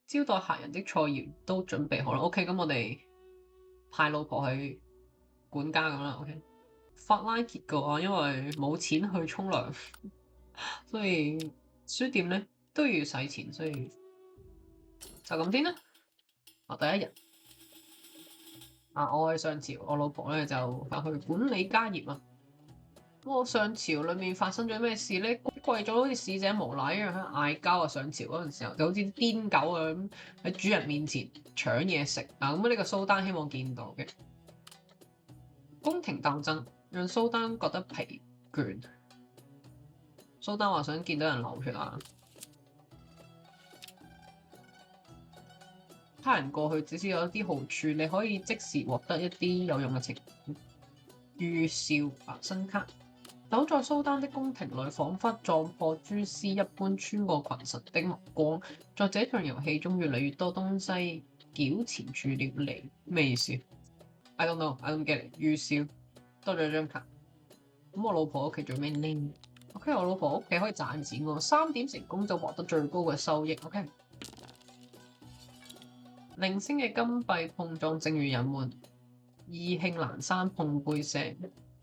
招待客人的菜肴都準備好啦。OK，咁我哋派老婆去管家咁啦。OK。法拉傑嘅話，因為冇錢去沖涼，所以書店咧都要使錢，所以就咁先啦。第一日我去上朝，我老婆咧就返去管理家業啊。我上朝裏面發生咗咩事咧？貴咗好似使者無賴一樣喺度嗌交啊！上朝嗰陣時候就好似癲狗啊咁喺主人面前搶嘢食啊！咁呢個蘇丹希望見到嘅宮廷鬥爭。讓蘇丹覺得疲倦。蘇丹話想見到人流血啊！他人過去只是有一啲好處，你可以即時獲得一啲有用嘅情報。預兆白新卡，走在蘇丹的宮廷裏，彷彿撞破蛛絲一般穿過群臣的目光。在這場遊戲中，越嚟越多東西糾纏住了你。咩意思 ？I don't know. I don't get it. 預兆。多咗張卡，咁我老婆屋企做咩呢 ？OK， 我老婆屋企可以賺錢喎，3點成功就獲得最高嘅收益。OK， 零星嘅金幣碰撞，正如人們意興闌珊碰杯聲。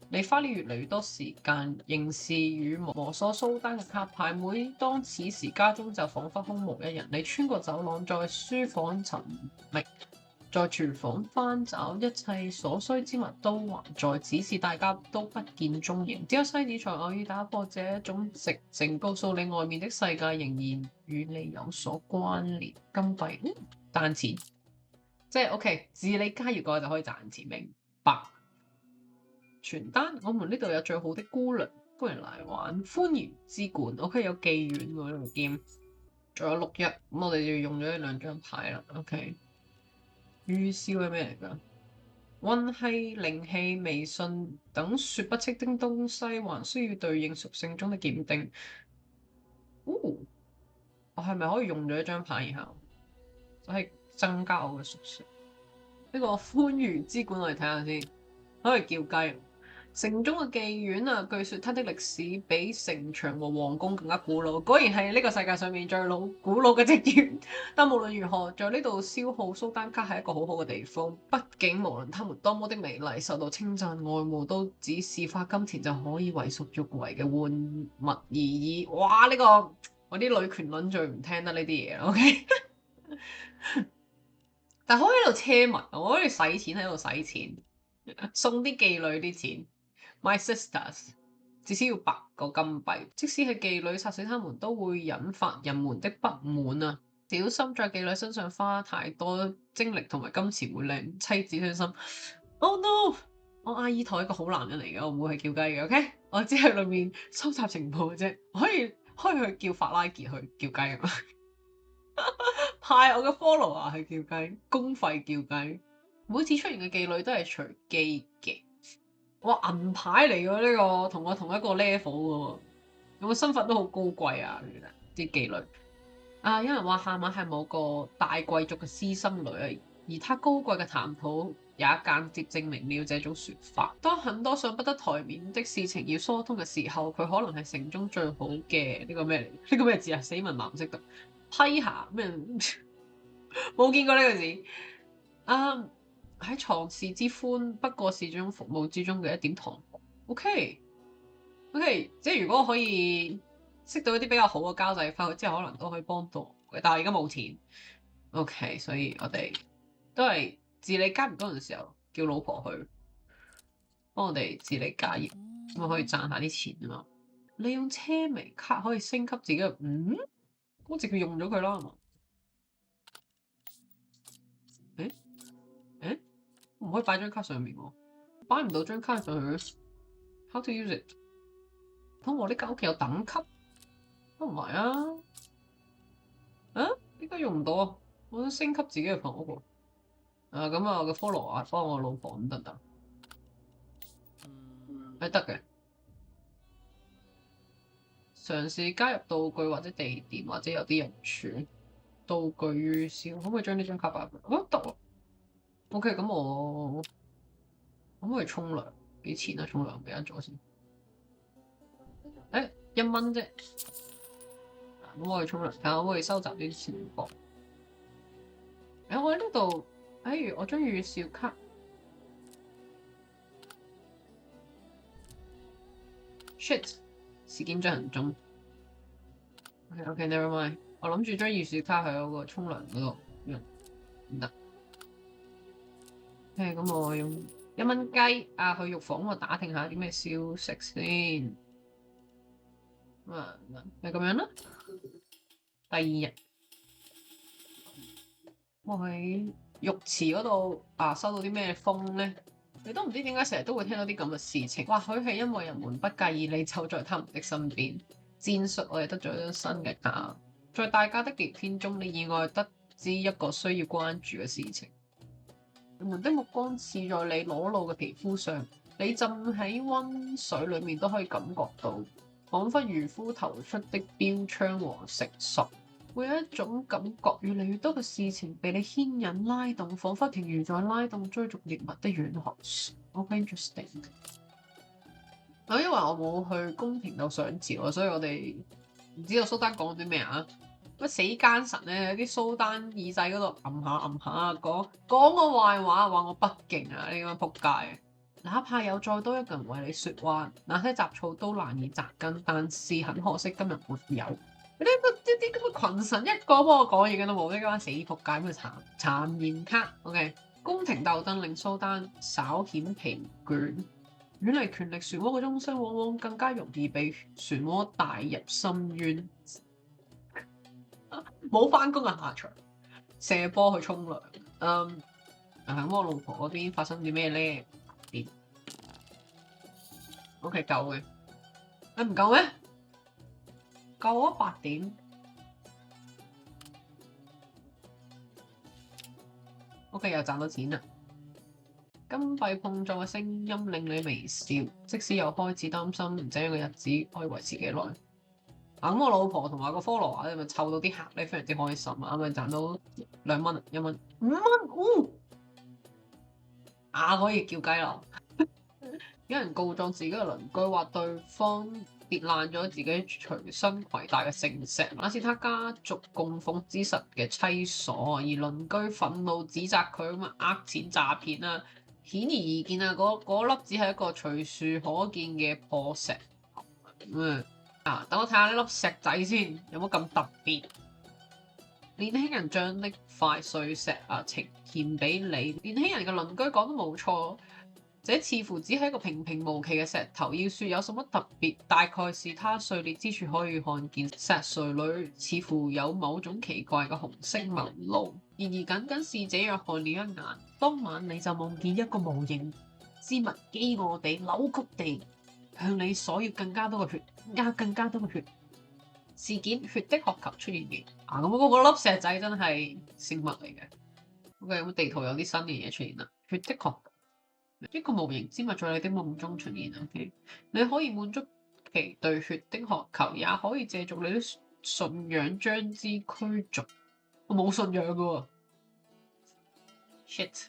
你花了越嚟越多時間凝視與摩挲蘇丹嘅卡牌，每當此時家中就彷彿空無一人。你穿過走廊，在書房尋覓。在廚房翻找，一切所需之物都還在，只是大家都不見蹤影。只有西子才偶爾打破這種寂靜，告訴你外面的世界仍然與你有所關聯。金幣，賺錢，即係 OK，治理家業嘅話就可以賺錢，明白。傳單，我們呢度有最好的姑娘，歡迎嚟玩歡迎之館。OK， 有妓院喎呢個 game，仲有6日，咁我哋就用咗2張牌啦。OK， 預兆係咩嚟㗎？運氣、靈氣、微信等說不清的東西，還需要對應屬性中的檢定。我係咪可以用咗1張牌然後就係增加我嘅屬性？呢個歡愉之館我哋睇下先，可以叫雞。城中嘅妓院啊，據說它的歷史比城牆和皇宮更加古老，果然係呢個世界上面最古老嘅職業。但無論如何，在呢度消耗蘇丹卡係一個好好嘅地方。畢竟無論他們多麼的美麗，受到稱讚愛慕，都只是花金錢就可以為所欲為嘅玩物而已。哇！呢個我啲女權論最唔聽得呢啲嘢啦。OK， 但可以喺度車民，我可以使錢喺度使錢，送啲妓女啲錢。My sisters， 至少要8個金幣。即使係妓女殺死他們，都會引發人們的不滿啊！小心在妓女身上花太多精力同埋金錢，會令妻子傷心。Oh no！我阿姨台一個好男人嚟嘅，我唔會去叫雞嘅。OK， 我只係裏面收集情報嘅啫，可以去叫法拉傑去叫雞啊！派我嘅 follower 去叫雞，公費叫雞。每次出現嘅妓女都係隨機嘅。哇，銀牌嚟嘅呢個，同我同一個 level 嘅喎，我身份都好高貴啊！原來啲妓女啊，有人話夏瑪係某個大貴族嘅私生女啊，而她高貴嘅談吐也間接證明了這種說法。當很多上不得台面的事情要疏通嘅時候，佢可能係城中最好嘅呢個咩嚟？呢個咩字啊？死文盲唔識讀，批下咩？冇見過呢個字啊！喺床事之歡，不過是種服務之中嘅一點糖果。OK， 即係如果可以識到一啲比較好嘅交際花，之後可能都可以幫到我嘅。但係而家冇錢。OK， 所以我哋都係自理家唔多嘅時候，叫老婆去幫我哋自理家業，咁可以賺下啲錢啊嘛。利用車尾卡可以升級自己嘅，我直接用咗佢啦，係嘛？唔可以擺張卡上面喎，擺唔到張卡上去。How to use it？ 咁我呢間屋企有等級，都唔係啊？點解用唔到啊？我想升級自己嘅房屋喎。咁我嘅 follow 啊，幫我老婆咁得唔得？得嘅。嘗試加入道具或者地點或者有啲用處。道具預兆，可唔可以將呢張卡擺入去？得喎。OK，咁我可唔可以沖涼？幾錢啊？沖涼俾人咗先。1蚊啫。咁我去沖涼，睇下可唔可以收集啲錢貨。我喺呢度，我將預兆卡。Shit， 時間進行中。OK，never mind。我諗住將預兆卡喺嗰個沖涼嗰度用，唔得。咁我用1蚊雞去浴房我打聽下啲咩消息先。係咁樣啦。第2日，我喺浴池嗰度收到啲咩風咧？你都唔知點解成日都會聽到啲咁嘅事情。或許係因為人們不介意你走在他們的身邊。戰術，我哋得咗一張新嘅卡。在大家的聊天中，你意外得知一個需要關注嘅事情。人們的目光刺在你裸露嘅皮膚上，你浸喺溫水裏面都可以感覺到，彷彿漁夫投出的標槍和繩索。會有一種感覺，越嚟越多嘅事情被你牽引拉動，彷彿鯨魚在拉動追逐獵物的遠航船。好 interesting。因為我冇去宮廷度賞潮，所以我哋唔知道蘇丹講啲咩啊？乜死奸臣咧？啲蘇丹耳仔嗰度揞下揞下，講我壞話，話我不敬啊！呢咁樣仆街。哪怕有再多一個人為你說話，那些雜草都難以扎根，但是很可惜今日沒有。呢啲咁嘅群臣一個幫我講嘢嘅都冇，呢班死仆街咁嘅殘言卡。OK， 宮廷鬥爭令蘇丹稍顯疲倦。遠離權力漩渦嘅中心，往往更加容易被漩渦帶入深淵。冇返工嘅下場，射波去沖涼。咁我老婆嗰邊發生啲咩咧？ OK 夠嘅，你唔夠咩？夠啊8點。OK 又賺到錢啦。金幣碰撞嘅聲音令你微笑，即使又開始擔心這樣嘅日子可以維持幾耐。咁我老婆同埋個 follower 咪湊到啲客咧，非常之開心啊！咪賺到2蚊、1蚊、5蚊，可以叫雞啦！有人告狀自己嘅鄰居話對方跌爛咗自己隨身攜帶嘅聖石，那是他家族供奉之神嘅棲所，而鄰居憤怒指責佢咁呃錢詐騙啊！顯而易見啊，嗰粒只係一個隨處可見嘅破石。等我睇下呢粒石仔先，有冇咁特別？年輕人將呢塊碎石呈獻俾你。年輕人嘅鄰居講得冇錯，這似乎只係一個平平無奇嘅石頭。要說有什麼特別，大概是它碎裂之處可以看見石碎裏似乎有某種奇怪嘅紅色紋路。然而僅僅是這樣看了一眼，當晚你就夢見一個無形之物飢餓地扭曲地向你索要更加多嘅血，更加多嘅血。事件血的渴求出現嘅咁嗰粒石仔真係聖物嚟嘅。OK，咁地圖有啲新嘅嘢出現啦。血的渴求，一個無形之物在你的夢中出現。OK，你可以滿足其對血的渴求，也可以借助你的信仰將之驅逐。我冇信仰噶。shit，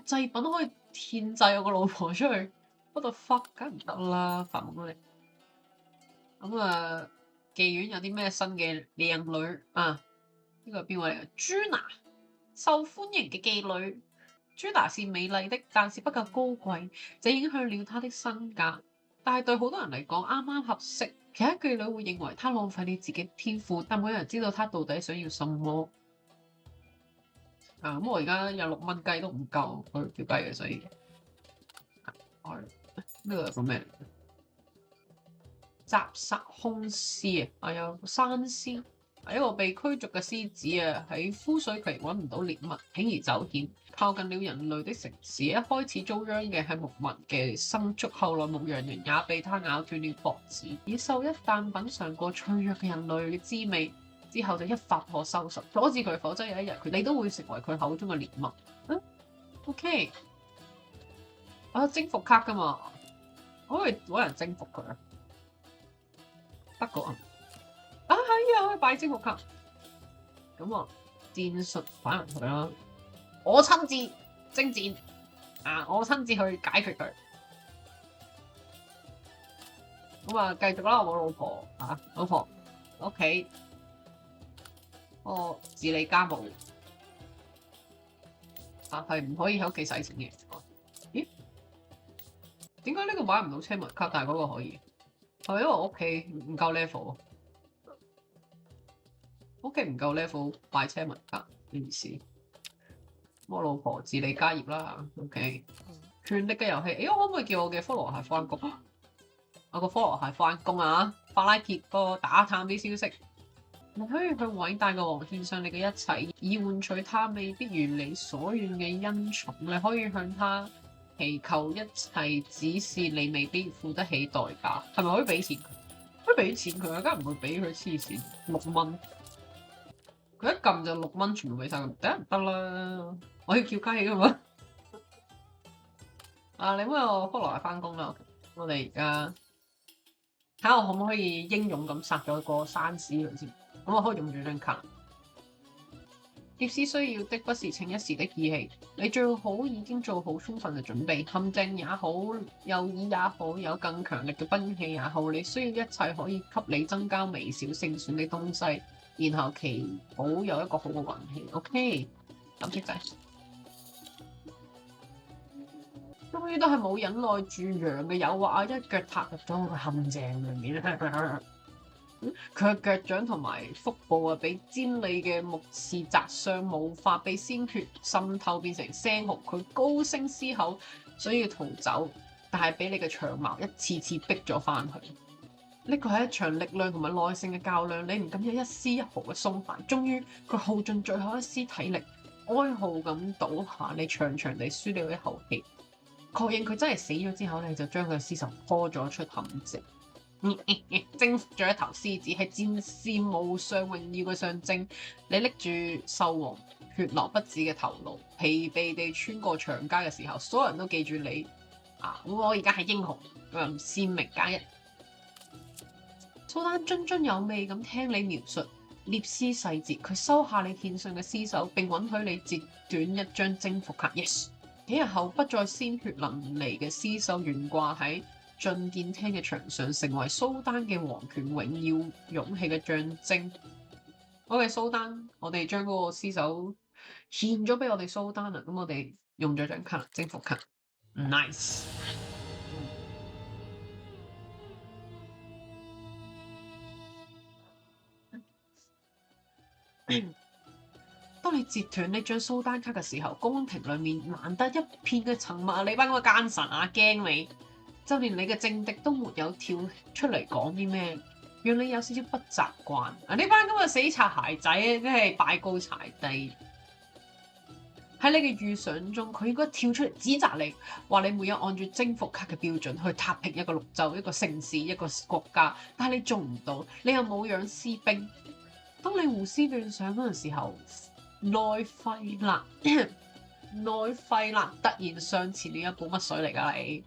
祭品可以獻祭我個老婆出去，what the fuck，梗唔得啦，發夢嚟。咁妓院有啲咩新嘅靚女啊？呢個係邊位嚟嘅？朱娜，受歡迎嘅妓女。朱娜是美麗的，但是不夠高貴，這影響了她的身價。但係對好多人嚟講，啱啱合適。其他妓女會認為她浪費了自己天賦，但冇人知道她到底想要什麼。咁我而家有6蚊雞都唔夠去叫雞嘅，所以呢個係個咩嚟？雜殺兇獅有山獅，一個被驅逐嘅獅子喺枯水期揾唔到獵物，鋌而走險，靠近了人類的城市。一開始遭殃嘅係牧民嘅牲畜，後來牧羊人也被他咬斷了脖子。野獸一旦品嚐過脆弱嘅人類嘅滋味之後，就一發可收拾，阻止佢，否則有一日你都會成為佢口中嘅獵物。OK， 征服卡噶嘛，我可以揾人征服佢啊！得個係可以擺征服卡。咁戰術擺入去啦，我親自征戰我親自去解決佢。咁繼續啦，我老婆老婆屋企，我治理家務係唔可以喺屋企使錢嘅。咦？點解呢個買唔到車文卡，但係嗰個可以？係咪因為我屋企唔夠 level？ 屋企唔夠 level 買車文卡呢件事。我老婆治理家業啦。OK， 權力嘅遊戲。我可唔可以叫我嘅 follower 係翻工？我個 follower 係翻工啊！法拉傑個打探啲消息。你可以向偉大嘅王獻上你嘅一切，以換取他未必如你所願嘅恩寵。你可以向他祈求一切，只是你未必付得起代價。係咪可以俾錢佢？可以俾錢佢啊！梗係唔會俾佢，黐線。6蚊，佢一撳就6蚊，全部俾晒佢，梗係唔得啦！我要叫雞噶嘛。你幫我 follow 翻工啦。我哋而家睇下我可唔可以英勇咁殺咗個山獅佢先。咁我可以用住張卡。劫屍需要的不是逞一時的義氣，你最好已經做好充分嘅準備，陷阱也好，誘餌也好，有更強力嘅兵器也好，你需要一切可以給你增加微小勝算嘅東西，然後祈禱有一個好嘅運氣。OK， 藍色仔，終於都係冇忍耐住羊嘅誘惑一腳踏入咗個陷阱裏面。佢嘅腳掌同埋腹部被尖利嘅木刺砸傷，無法被鮮血滲透變成鮮紅。佢高聲嘶吼，所以要逃走，但係俾你嘅長矛一次次逼咗翻去。呢個係一場力量同埋耐性嘅較量，你唔敢有一絲一毫嘅鬆懈。終於佢耗盡最後一絲體力，哀號咁倒下，你長長地舒了一口氣。確認佢真係死咗之後咧，就將佢嘅屍首拖咗出陷阱。征服咗一頭獅子，係戰士無上榮耀嘅象徵。你拎住獸王血流不止嘅頭顱，疲憊地穿過長街嘅時候，所有人都記住你。我而家係英雄，鮮明加一。蘇丹津津有味咁聽你描述獵屍細節，佢收下你獻上嘅屍首，並允許你截斷一張征服卡。Yes， 幾日後不再鮮血淋漓嘅屍首懸掛喺進見廳嘅牆上，成為蘇丹嘅皇權、榮耀、勇氣嘅象徵。OK，蘇丹，我哋將嗰個屍首獻咗俾我哋蘇丹啦。咁我哋用咗張卡，征服卡。Nice。當你截斷呢張蘇丹卡嘅時候，宮廷裏面難得一片嘅沉默。你班嗰個奸臣驚你，就連你嘅政敵都沒有跳出嚟講啲咩，讓你有少少不習慣。呢班咁嘅死擦鞋仔，真係拜高踩低。喺你嘅預想中，佢應該跳出嚟指責你，話你沒有按住征服卡嘅標準去踏平一個綠洲、一個城市、一個國家，但係你做唔到，你又冇養士兵。當你胡思亂想嗰陣時候，內費勒突然上前了一步，乜水嚟㗎你？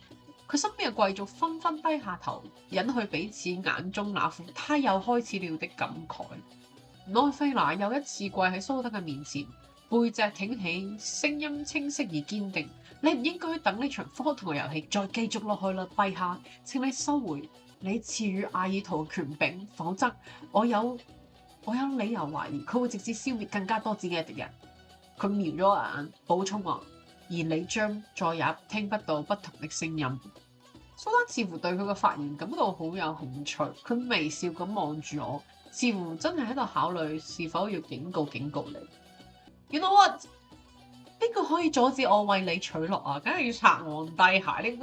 佢身邊嘅貴族紛紛低下頭，隱去彼此眼中那副他又開始了的感慨。內費勒又一次跪喺蘇丹嘅面前，背脊挺起，聲音清晰而堅定：你唔應該等呢場荒唐嘅遊戲再繼續落去啦，陛下，請你收回你賜予阿爾圖嘅權柄，否則我有理由懷疑佢會直接消滅更加多自己嘅敵人。佢瞄咗眼，補充話：而你將再也聽不到不同的聲音。蘇丹似乎對佢嘅發言感到好有興趣，佢微笑咁望住我，似乎真係喺度考慮是否要警告你。You know what？ 邊個可以阻止我為你取樂啊？梗係要拆皇帝鞋，呢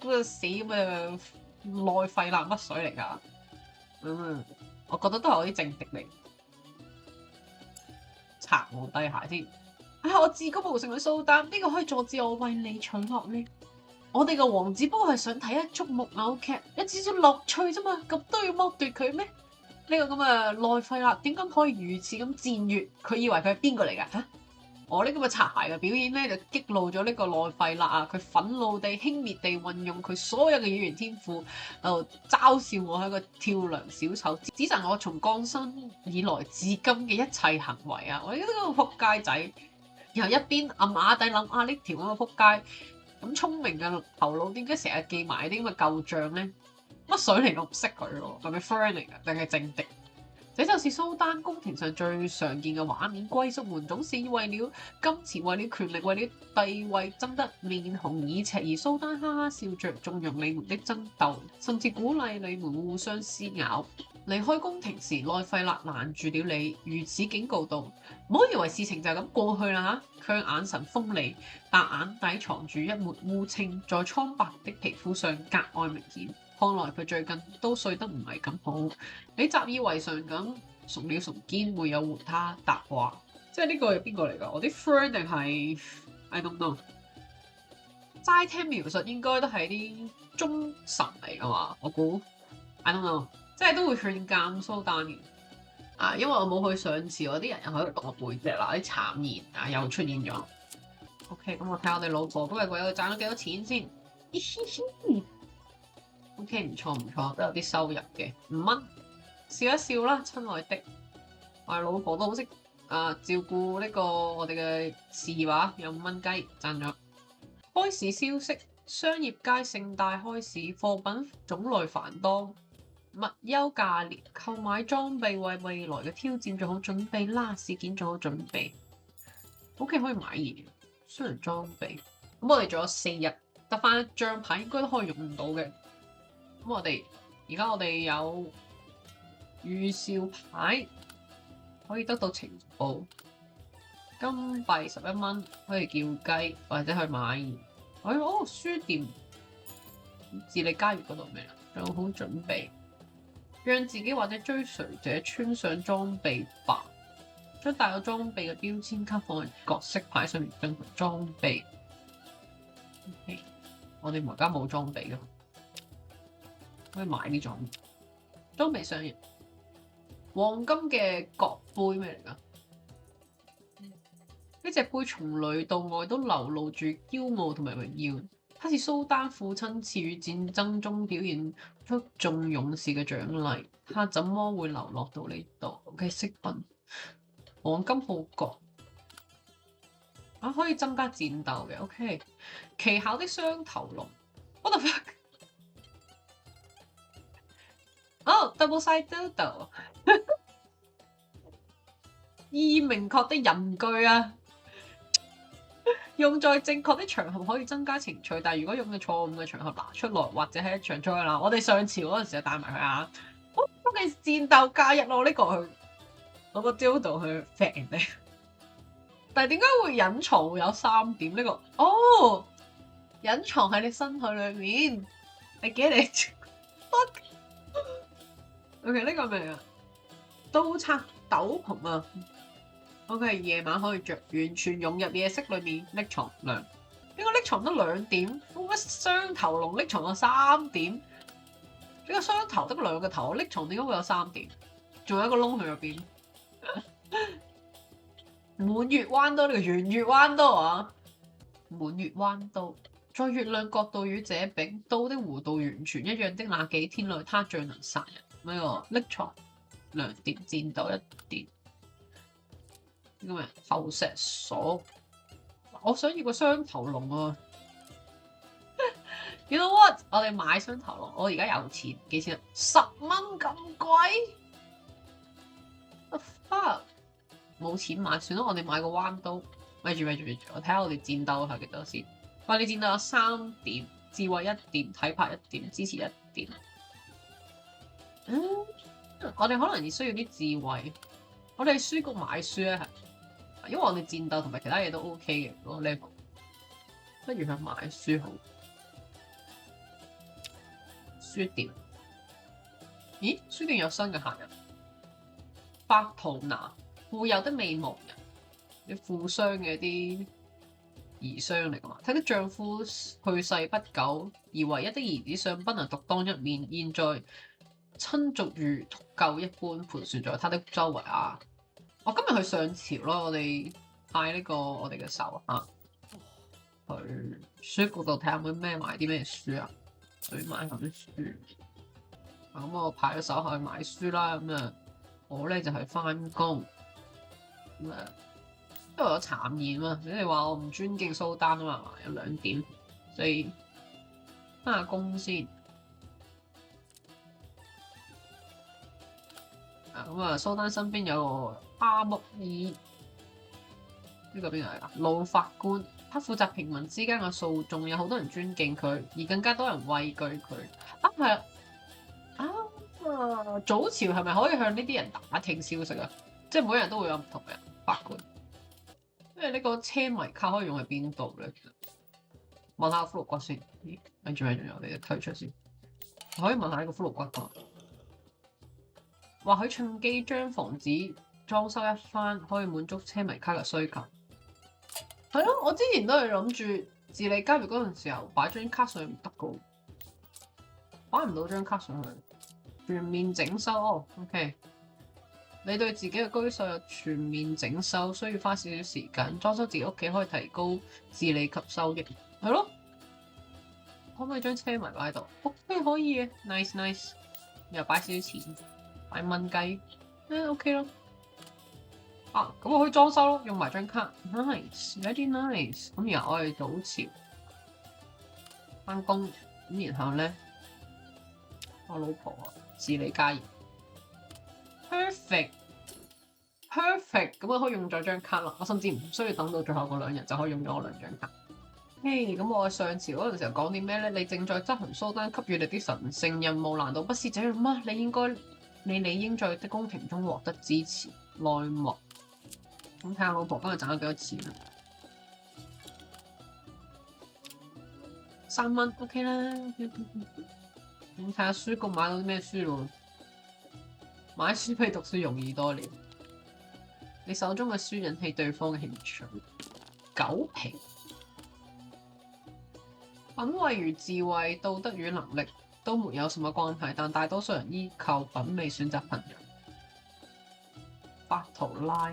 個死咁嘅內費勒乜水嚟㗎？我覺得都係我啲政敵嚟。拆皇帝鞋先，我至高無上嘅蘇丹，邊個可以阻止我為你取樂呢？我哋個王子不過係想睇一出木偶劇，一少少樂趣啫嘛，咁都要剝奪佢咩？呢個咁嘅內費勒點解可以如此咁僭越？佢以為佢係邊個嚟㗎？我呢咁嘅擦鞋嘅表演咧，就激怒咗呢個內費勒啊！佢憤怒地輕蔑地運用佢所有嘅語言天賦，嘲笑我係個跳梁小丑，指責我從降生以來至今嘅一切行為啊！我呢個撲街仔，然後一邊暗啞底諗呢條咁嘅撲街咁聰明嘅頭腦，點解成日記埋啲咁嘅舊帳咧？乜水嚟？我唔識佢喎，係咪 friend 嚟㗎？定係政敵？這就是蘇丹宮廷上最常見嘅畫面，貴族們總是為了金錢、為了權力、為了地位爭得面紅耳赤，而蘇丹哈哈笑着縱容你們的爭鬥，甚至鼓勵你們互相撕咬。離開宮廷時，內費勒攔住了你，如此警告道：唔好以為事情就咁過去啦嚇！佢眼神鋒利，但眼底藏住一抹烏青，在蒼白的皮膚上格外明顯。看來佢最近都睡得唔係咁好。你習以為常咁聳了聳肩，沒有回他答話。即係呢個係邊個嚟㗎？我啲 friend 定係 I don't know。齋聽描述應該都係啲忠臣嚟㗎嘛？我估 I don't know。即係都會勸諫蘇丹嘅。因為我冇去上次，我啲人又喺度讀我背脊啦，啲讒言又出現咗。OK，咁我睇下我哋老婆今日為我賺咗幾多錢先。OK， 唔錯，都有啲收入嘅，5蚊，笑一笑啦，親愛的。我哋老婆都好識照顧呢個我哋嘅事業啊，有5蚊雞賺咗。開市消息：商業街盛大開市，貨品種類繁多，物優價廉，購買裝備為未來嘅挑戰做好準備啦！事件做好準備。OK， 可以買嘢，雙人裝備。咁我哋仲有4日，得翻1張牌，應該都可以用唔到嘅。咁我哋有預兆牌，可以得到情報，金幣11蚊，可以叫雞或者去買嘢。書店，智利家園嗰度咩？做好準備，讓自己或者追隨者穿上裝備吧。將帶有裝備嘅標籤卡放喺角色牌上面進行裝備。Okay。我哋而家冇裝備咯，可以買啲裝備上嘅黃金嘅國杯咩嚟㗎？呢隻杯從裏到外都流露住驕傲同埋榮耀，它是蘇丹父親賜予戰爭中表現出眾勇士嘅獎勵。它怎麼會流落到呢度嘅飾品？黃金號角啊，可以增加戰鬥嘅。OK， 奇巧的雙頭龍。What the fuck？ 哦，double side dildo。意義明確的人句啊！用在正確的場合可以增加情趣，但係如果用喺錯誤嘅場合拿出來，或者係一場災難。我哋上朝嗰陣時就帶埋佢啊！我嘅戰鬥加一咯，呢個去攞個招度去劈人哋。但係點解會隱藏會有3點呢個？哦，隱藏喺你身體裏面。I get it。OK， 呢個係咩啊？刀叉斗篷啊！OK， 夜晚可以着，完全融入夜色裏面。匿藏兩，點解匿藏得2點？乜雙頭龍匿藏有3點？呢個雙頭得2個頭，匿藏點解會有3點？仲有一個窿喺入邊。滿月彎刀呢個圓月彎刀啊！滿月彎刀，在月亮角度與這柄刀的弧度完全一樣的那幾天內，他最能殺人。咩個匿藏2點，戰鬥1點。呢個咩後石鎖？我想要個雙頭龍啊！You know what？ 我哋買雙頭龍，我而家有錢，幾錢啊？10蚊咁貴？The fuck？ 冇錢買，算啦，我哋買個彎刀。咪住，我睇下我哋戰鬥係幾多先。哇！你戰鬥有3點，智慧1點，體魄1點，支持1點。我哋可能需要啲智慧。我哋書局買書咧，係因為我哋戰鬥同埋其他嘢都 OK 嘅嗰個 level， 不如去買書好。書店，咦？書店有新嘅客人，白圖拿，富有的未亡人，啲富商嘅啲兒商嚟㗎嘛？睇到丈夫去世不久，而唯一的兒子尚不能獨當一面，現在親族如舊一般盤旋在他的周圍啊！我今日去上朝咯，我哋派呢個我哋嘅手下去書局度睇下有冇咩買啲咩書啊，去買下啲書。咁我派咗手下去買書啦，咁啊我咧就係翻工，咁啊因為我讒言啊，你哋話我唔尊敬蘇丹啊嘛，有2點，所以翻下工先。咁啊，蘇丹身邊有個阿木爾，呢個邊個嚟㗎？老法官，他負責平民之間嘅訴訟，有好多人尊敬佢，而更加多人畏懼佢。啊，係啊，早朝係咪可以向呢啲人打聽消息啊？即係每個人都會有唔同嘅法官。因為呢個車迷卡可以用喺邊度咧？其實問下骷髏骨先。咦，跟住我哋推出先。可以問下呢個骷髏骨㗎。或許趁機將房子裝修一番，可以滿足車迷卡嘅需求。係咯，我之前都係諗住自理交易嗰陣時候擺張卡上去唔得噶，擺唔到張卡上去。全面整修哦 ，OK。你對自己嘅居所有全面整修，需要花少少時間。裝修自己屋企可以提高自理及收益。係咯，可唔可以將車迷擺喺度？OK，可以嘅 ，nice。又擺少少錢。擺蚊雞，OK 咯。啊，咁我可以裝修咯，用埋張卡 ，nice，very nice。咁然後我哋早朝翻工，咁然後咧，我老婆自理家業 ，perfect。咁我可以用咗張卡啦。我甚至唔需要等到最後嗰2日就可以用咗我2張卡。咁我上朝嗰陣時候講啲咩咧？你正在執行蘇丹給予你啲神聖任務，難道不是這樣嗎？你理應在的公平中獲得支持。內幕，咁睇下老婆今日賺咗幾多錢啊？3蚊 OK 啦。咁睇下書局買到啲咩書咯？買書比讀書容易多了。你手中嘅書引起對方嘅興趣。9皮。品味與智慧、道德與能力都沒有什麼關係，但大多數人依靠品味選擇朋友。法圖拉，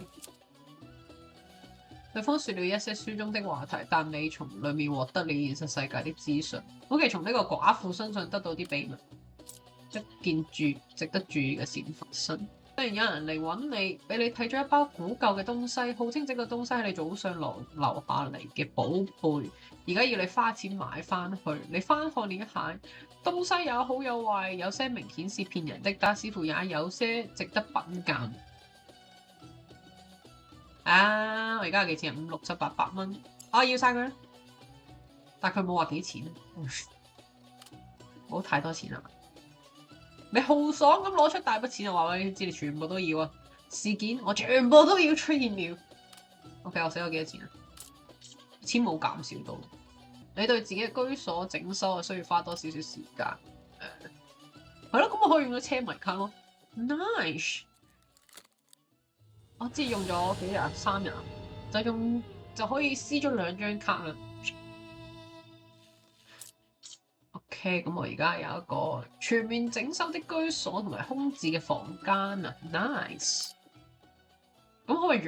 對方說了一些書中的話題，但你從裡面獲得了現實世界的資訊。OK，從呢個寡婦身上得到啲秘密，一件值得注意嘅事發生。突然有人嚟揾你，俾你睇咗一包古舊嘅東西，號稱整個東西係你早上留下嚟嘅寶貝，而家要你花錢買翻去。你翻看了一下，東西有好有壞，有些明顯是騙人的，但似乎也有些值得品鑑。啊！我而家有幾錢啊？5、6、7、800蚊。我要晒佢啦，但佢冇話幾錢，冇太多錢啦。你豪爽咁攞出大筆錢就話俾你知，你全部都要啊！事件我全部都要出現了。OK，我使咗幾多錢啊？錢冇減少到。你對自己嘅居所整修啊，需要花多少少時間？係咯，咁我可以用咗車迷卡咯。Nice。我知用咗幾日？3日就可以撕咗2張卡啦。OK，咁我而家有一個全面整修的居所同埋空置嘅房間啊 ，nice。咁可唔可以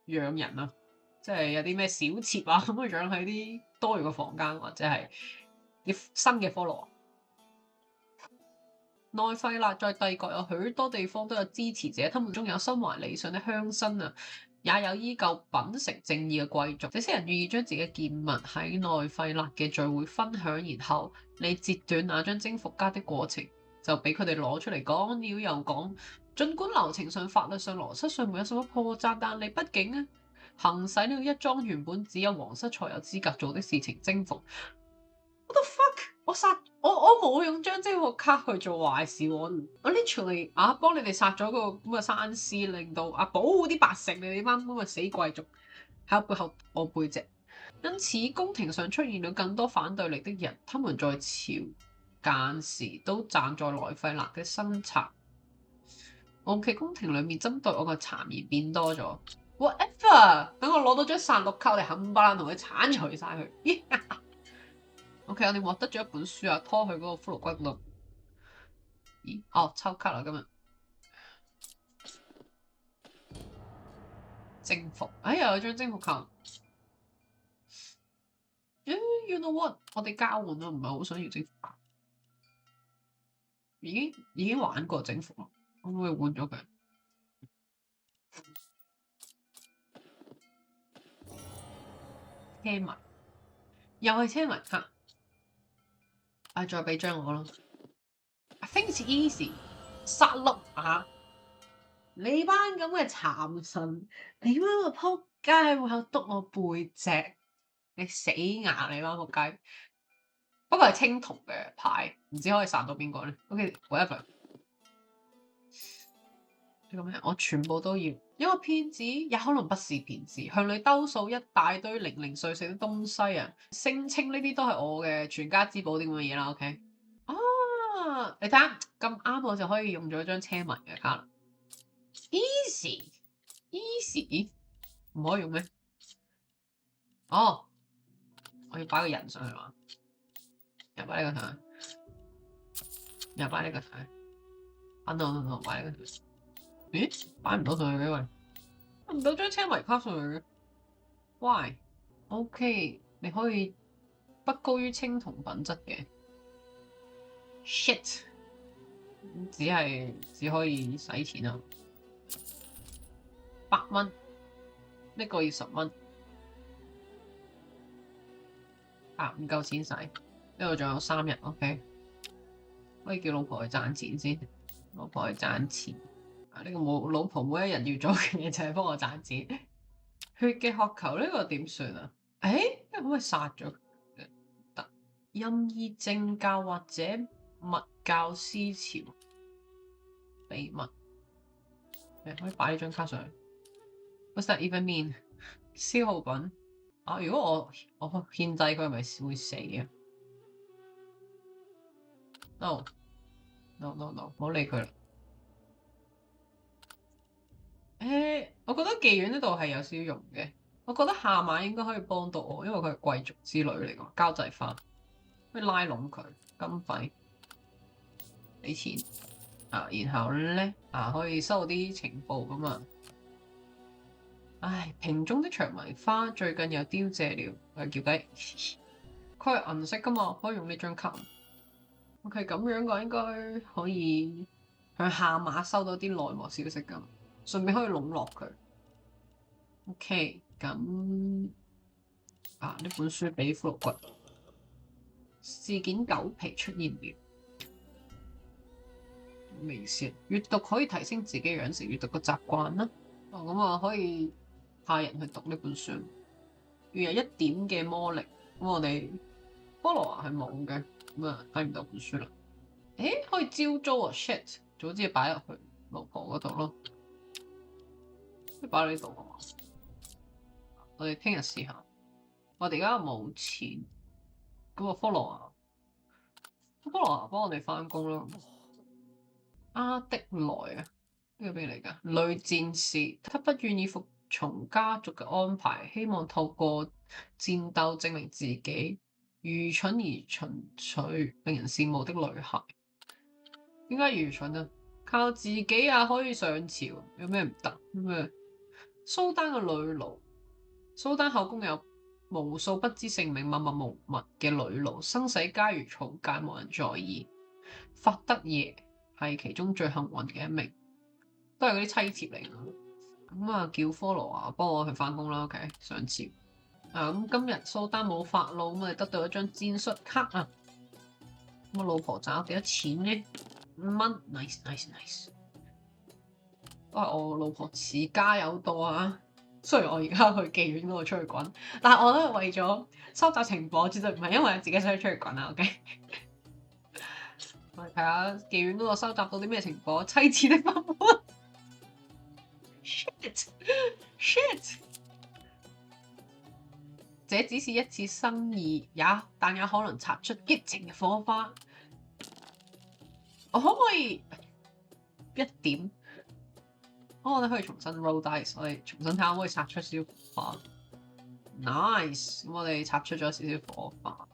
養人啊？即係有啲咩小妾啊，可唔可以養喺啲多餘嘅房間，或者係啲新嘅 follow。內費納在帝國有許多地方都有支持者，他們中有心懷理想的鄉紳啊，也有依舊秉承正義嘅貴族。這些人願意將自己嘅見聞喺內費納嘅聚會分享，然後你截斷那張征服家的過程，就俾佢哋攞出嚟講了又講。儘管流程上、法律上、邏輯上沒有什麼破綻，但你畢竟啊，行使了一樁原本只有皇室才有資格做的事情——征服。What the fuck？我冇用張征服卡去做壞事，我 literally 幫你哋殺咗個咁嘅山師，令到保護啲百姓，你哋班咁嘅死貴族喺背後我背脊。因此宮廷上出現了更多反對力的人，他們在朝間時都站在內費納嘅身側。O.K. 宮廷裏面針對我嘅讒言變多咗。Whatever， 等我攞到張殺戮卡，我哋冚唪唥同佢剷除晒佢。O.K. 我哋獲得咗一本書啊，拖去嗰個骷髏骨度。咦？哦，抽卡啦今日。征服，又有張征服卡。You know what？ 我哋交換都唔係好想要征服卡。已經玩過征服啦，可唔可以換咗佢？車迷，又係車迷卡。再俾張我咯。I think it's easy。殺戮啊！你班咁嘅殘神，你班個撲街會喺度篤我背脊，你死硬你班撲街。不過係青銅嘅牌，唔知可以殺到邊個咧 ？OK，whatever。呢個咩？我全部都要。一個騙子也可能不是騙子，向你兜數一大堆零零碎碎嘅東西啊，聲稱呢啲都係我嘅全家之寶啲咁嘅嘢啦。OK。你睇下咁啱，我就可以用咗張車迷嘅卡啦。Easy，唔可以用咩？我要擺個人上去嘛？又擺呢個上去，又擺呢個上去。no，擺呢個上去。咦？擺唔到上去嘅喂，唔到張車迷卡上去嘅。Why？OK，你可以不高於青銅品質嘅。Shit，只可以使錢啊！8蚊，呢個要10蚊。唔夠錢使，呢度仲有3日。OK，可以叫老婆去賺錢先。老婆去賺錢。呢個冇老婆每一日要做嘅嘢就係幫我賺錢。血嘅渴求呢個點算啊？可唔可以殺咗佢？得。任意政教或者密教思潮秘密。可以擺呢張卡上去。What's that even mean？ 消耗品。如果我獻祭佢，係咪會死嘅？No，唔好理佢啦。我覺得妓院呢度係有少少用嘅。我覺得下馬應該可以幫到我，因為佢係貴族之女嚟㗎，交際花，可以拉攏佢，金幣俾錢啊，然後咧可以收到啲情報㗎嘛。唉，瓶中的薔薇花最近又凋謝了，叫雞。佢係銀色㗎嘛，可以用呢張卡。OK，咁樣嘅應該可以向下馬收到啲內幕消息㗎，順便可以籠絡佢。OK，咁呢本書俾骷髏骨。事件狗皮出現了，微笑。閱讀可以提升自己養成閱讀嘅習慣啦。咁可以派人去讀呢本書，要有一點嘅魔力。咁我哋菠蘿華係冇嘅，咁睇唔到本書啦。可以招租啊 ！shit， 早知擺入去老婆嗰度咯，擺喺呢度啊嘛。我哋聽日試下。我哋而家冇錢，咁啊菠蘿華幫我哋返工咯。阿迪萊啊，呢個邊嚟㗎？女戰士，他不願意服從家族嘅安排，希望透過戰鬥證明自己。愚蠢而純粹，令人羨慕的女孩。點解愚蠢啊？靠自己可以上朝，有咩唔得？咩？蘇丹嘅女奴，蘇丹後宮有無數不知性命、默默無聞嘅女奴，生死皆如草芥，無人在意。法德爺係其中最幸運嘅一名，都係嗰啲妻妾嚟嘅。咁叫 follow 幫我去返工啦。OK， 上朝。咁今日蘇丹冇法老，咁我哋得到一張戰術卡啊。咁我老婆賺咗幾多錢呢？5蚊 ，nice。都係我老婆持家有道啊。雖然我而家去妓院嗰度出去滾，但係我都係為咗收集情報，絕對唔係因為自己想出去滾啊。OK， 我哋睇下妓院嗰度收集到啲咩情報。妻子的不滿，shit，這只是一次生意但也可能擦出激情嘅火花。我可唔可以一點？我哋可以重新 roll dice， 我哋重新睇下可唔可以擦出少少火花。Nice， 咁我哋擦出咗少少火花。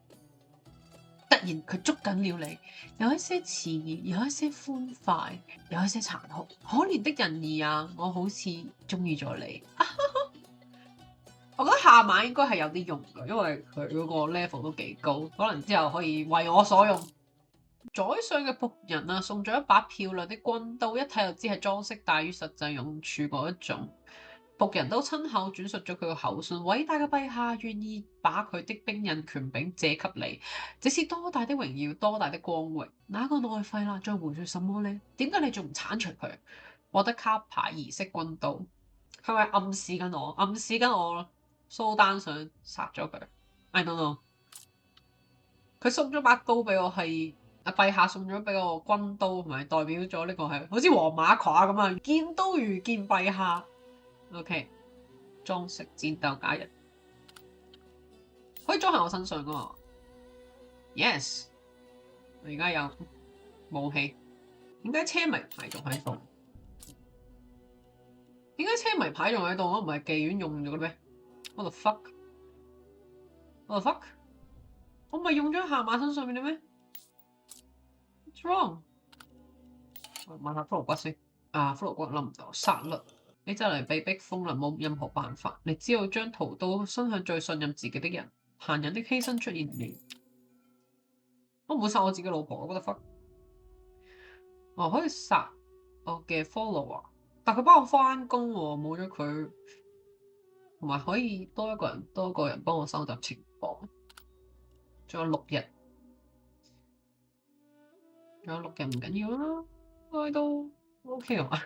突然佢捉緊了你，有一些遲疑，有一些歡快，有一些殘酷。可憐的人兒啊，我好似中意咗你。我覺得下馬應該係有啲用㗎，因為佢嗰個 level 都幾高，可能之後可以為我所用。宰相嘅僕人送咗一把漂亮的軍刀，一睇就知係裝飾大於實際用處嗰一種。僕人都親口轉述咗佢個口信：偉大嘅陛下願意把佢的兵刃權柄借給你，這是多大的榮耀，多大的光榮。那個內廢啦，再回說什麼呢？點解你仲唔剷除佢？獲得卡牌儀式軍刀，係咪暗示緊我？暗示緊我蘇丹想殺咗佢。I don't know。佢送咗把刀俾我係。陛下送咗俾我軍刀，同埋代表咗呢個係好似黃馬褂咁啊！見刀如見陛下。OK， 裝飾戰鬥假人可以裝喺我身上噶嘛 ？Yes， 我而家有武器。點解車迷牌仲喺度？點解車迷牌仲喺度？我唔係妓院用咗嘅咩 ？What the fuck？What the fuck？ 我唔係用咗喺下馬身上面嘅咩？wrong， 我問下骷髏骨先。骷髏骨諗唔到殺律，你就嚟被逼瘋啦，冇任何辦法，你只好將屠刀伸向最信任自己的人。殘忍的犧牲出現了。我唔會殺我自己老婆，我覺得 fuck。可以殺我嘅 follower， 但佢幫我返工喎，冇咗佢，同埋可以多一個人幫我收集情報。仲有6日。仲有6日唔緊要啦，應該都 OK 啊嘛。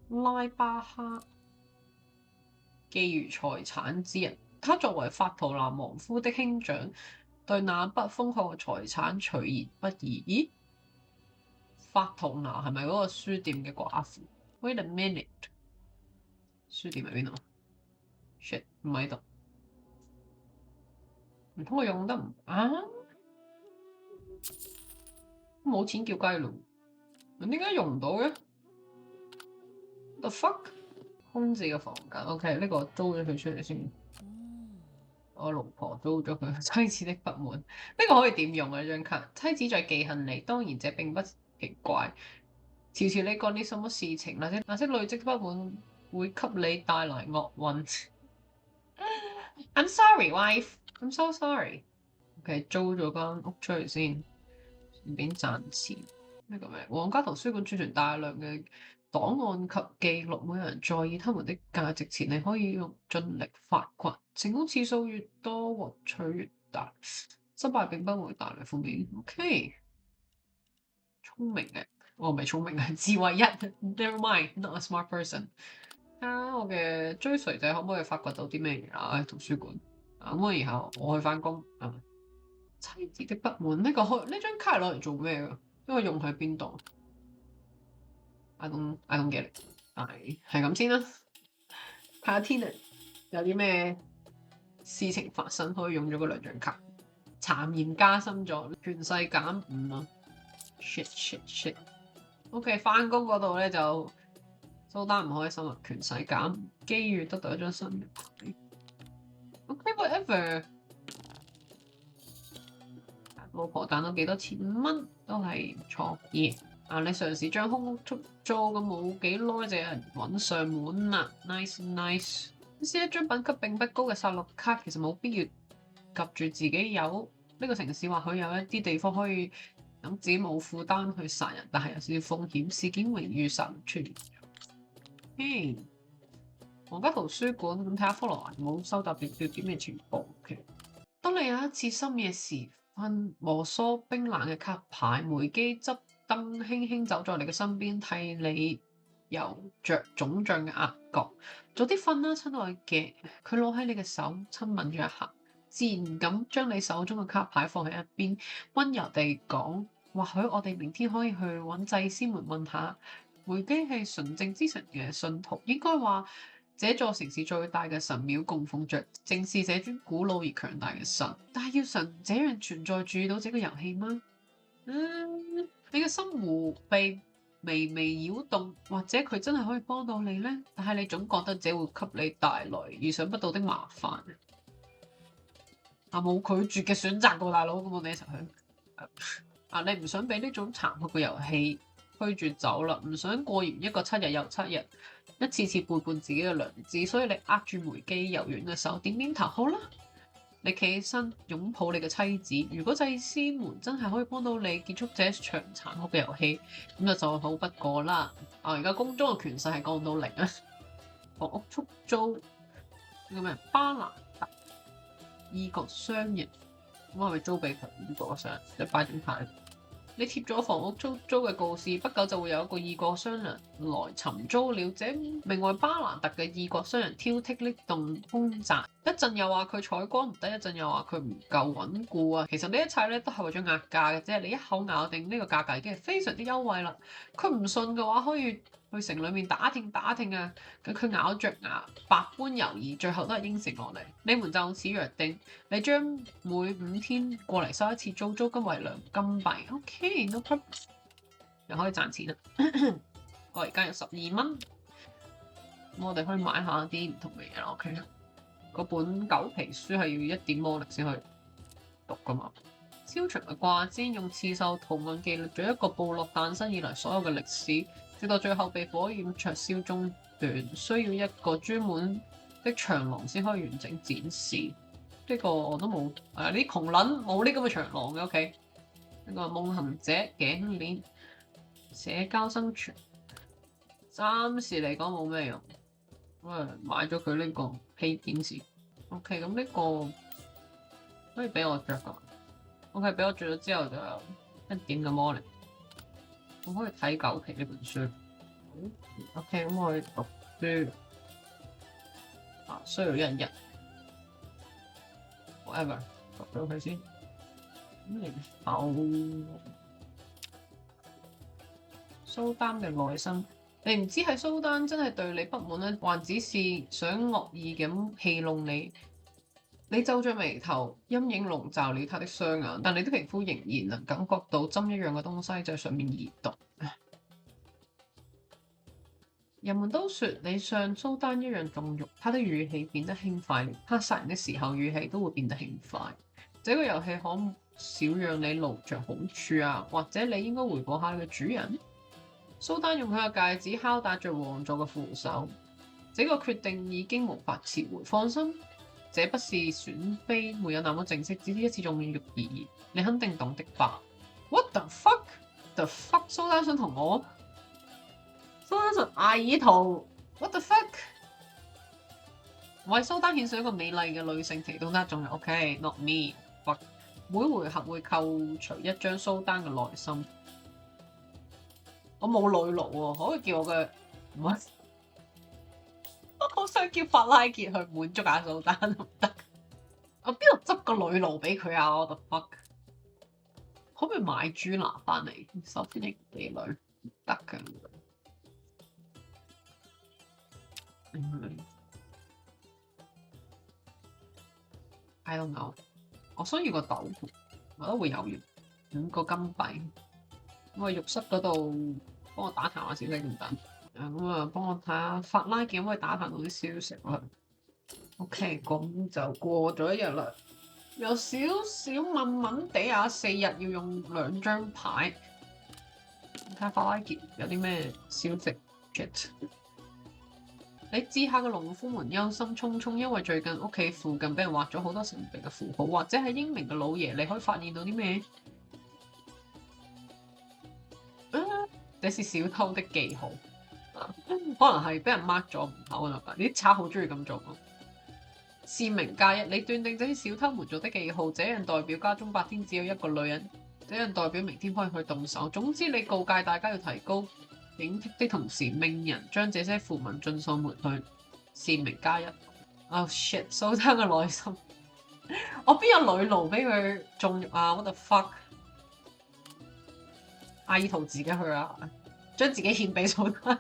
拉巴哈覬覦財產之人，他作為法圖南王夫的兄長，對那筆豐厚嘅財產隨言不疑。咦？法圖拿係咪嗰個書店嘅寡婦 ？Wait a minute， 書店喺邊度 ？shit， 唔喺度。唔通我用得唔啱？冇錢叫雞咯。點解用唔到嘅？ The fuck？ 空置嘅房間 ，OK， 呢個租咗佢出嚟先。我老婆租咗佢妻子的不滿，呢、個可以點用啊？呢張卡，妻子在記恨你，當然這並不奇怪。悄悄你幹啲什麼事情，那些累積不滿會給你帶來惡運。I'm sorry, wife. I'm so sorry. OK， 租咗間屋出嚟先，順便賺錢。咩個咩？皇家圖書館儲存大量嘅檔案及記錄，每人在意他們的價值前，你可以用盡力發掘，成功次數越多，獲取越大，失敗並不會帶來負面。OK， 聰明嘅，我唔係聰明嘅，智慧一。Never mind, not a smart person。我嘅追隨者可唔可以發掘到啲咩嘢啊？圖書館咁然後我去翻工。妻子的不滿，呢張卡係攞嚟做咩㗎？因為用喺邊度？I don't get it。係咁先啦。睇下天啊，有啲咩事情發生可以用咗嗰兩張卡，讒言加深咗，權勢減5啊！shit。OK， 翻工嗰度咧就蘇丹唔開心啊，權勢減，機遇得到一張新嘅牌。OK，whatever。老婆賺到幾多錢？5蚊都係唔錯嘢。你嘗試將空屋出租，咁冇幾耐就有人揾上門啦。Nice。試一張品級並不高嘅殺戮卡，其實冇必要及住自己有。呢個城市或許有一啲地方可以等自己冇負擔去殺人，但係有少少風險。事件榮譽殺戮出現。皇家圖書館咁睇下 follow 冇收集到啲咩情報。當你有一次深夜時摩挲冰冷嘅卡牌，梅基執燈輕輕走在你嘅身邊，替你游着腫脹嘅額角。早啲瞓啦，親愛嘅。佢攞起你嘅手，親吻咗一下，自然咁將你手中嘅卡牌放喺一邊，溫柔地講：或許我哋明天可以去揾祭司們問下。梅基係純正之神嘅信徒，應該話這座城市最大嘅神廟供奉着正是這尊古老而強大嘅神。但係要神這樣存在注意到這個遊戲嗎？你嘅心湖被微微擾動，或者佢真係可以幫到你呢？但係你總覺得這會給你帶來意想不到的麻煩。冇拒絕嘅選擇過大佬，咁我哋一齊去。你唔想俾呢種殘酷嘅遊戲驅住走啦，唔想過完一個7日又7日，一次次背叛自己嘅良知，所以你握住梅基柔軟嘅手，點點頭，好啦。你企起身擁抱你嘅妻子。如果祭司們真係可以幫到你結束這場殘酷嘅遊戲，咁就好不過啦。而家宮中嘅權勢係降到0啊。房屋出租叫咩？巴拿特異國商人，咁係咪租俾佢異國商人？即係擺點牌。你貼咗房屋出租嘅告示，不久就會有一個異國商人來尋租了。這名為巴拿特嘅異國商人挑剔呢棟空宅，一陣又話佢採光唔得，一陣又話佢唔夠穩固啊！其實呢一切咧都係為咗壓價嘅啫。你一口咬定呢個價格已經係非常之優惠啦。佢唔信嘅話，可以去城裏面打聽啊。佢咬着牙，百般猶豫，最後都係應承落嚟。你們就此約定，你將每5天過嚟收一次租，租金為2金幣。OK，no problem，又可以賺錢啦。我而家有12蚊，我哋可以買下啲唔同嘅嘢啦。OK，嗰本狗皮書係要1點魔力先可以讀噶嘛。超長嘅掛氈用刺繡圖案記錄咗一個部落誕生以來所有嘅歷史，直到最後被火焰灼燒中斷，需要一個專門的長廊先可以完整展示。呢個我都冇，啲窮撚冇呢咁嘅長廊嘅。OK，呢個夢行者頸鏈，社交生存，暫時嚟講冇咩用。買咗佢呢個披肩先。OK，咁呢個可以俾我着噶。OK，俾我着咗之後就有1點嘅魔力。我可以睇狗皮呢本書。OK，咁我可以讀書。需要1日。whatever， 讀咗佢先。蘇丹嘅內心，你唔知係蘇丹真係對你不滿咧，還只是想惡意咁戲弄你。你皺着眉頭，陰影籠罩了他的雙眼，但你的皮膚仍然能感覺到針一樣嘅東西在上面移動。人們都說你像蘇丹一樣縱慾，他的語氣變得輕快了。他殺人的時候語氣都會變得輕快。這個遊戲可少讓你撈着好處啊，或者你應該回報下你嘅主人。蘇丹用佢嘅戒指敲打着王座嘅扶手。這個決定已經無法撤回。放心，這不是選妃，沒有那麼正式，只是一次縱慾而已。你肯定懂的吧 ？What the fuck？ The fuck？ 蘇丹想同我？蘇丹想阿爾圖 ？What the fuck？ 為蘇丹獻上一個美麗嘅女性提供得仲係 OK，not me。Fuck。每回合會扣除一張蘇丹嘅內心。我冇女奴喎，可以叫我嘅唔係。我好想叫法拉傑去滿足下蘇丹，唔得。我邊度執個女奴俾佢啊？我 the fuck。可唔可以買朱拿翻嚟？受歡迎妓女唔得㗎。I don't know。我需要個豆腐，我覺得會有用。5個金幣。咁啊，浴室嗰度幫我打探下消息唔得。咁啊，幫我睇下法拉傑可唔可以打探到啲消息啦。OK，咁就過咗一日啦。有少少悶悶地啊，4日要用2張牌。睇下法拉傑有啲咩消息。Shit。你知下嘅農夫們憂心忡忡，因為最近屋企附近俾人畫咗好多神秘嘅符號，或者係英明嘅老爺，你可以發現到啲咩？這是小偷的記號，可能係俾人 mark 咗唔好啦。啲賊好中意咁做咯。是明假日，你斷定這是小偷們做的記號，這樣代表家中白天只有一個女人，這樣代表明天可以去動手。總之，你告誡大家要提高警惕的同時，命人將這些符文盡數抹去。是明加一。Oh shit！ 蘇丹嘅內心，我邊有女奴俾佢縱慾啊 ？What the fuck！ 阿爾圖自己去啊，將自己獻俾蘇丹。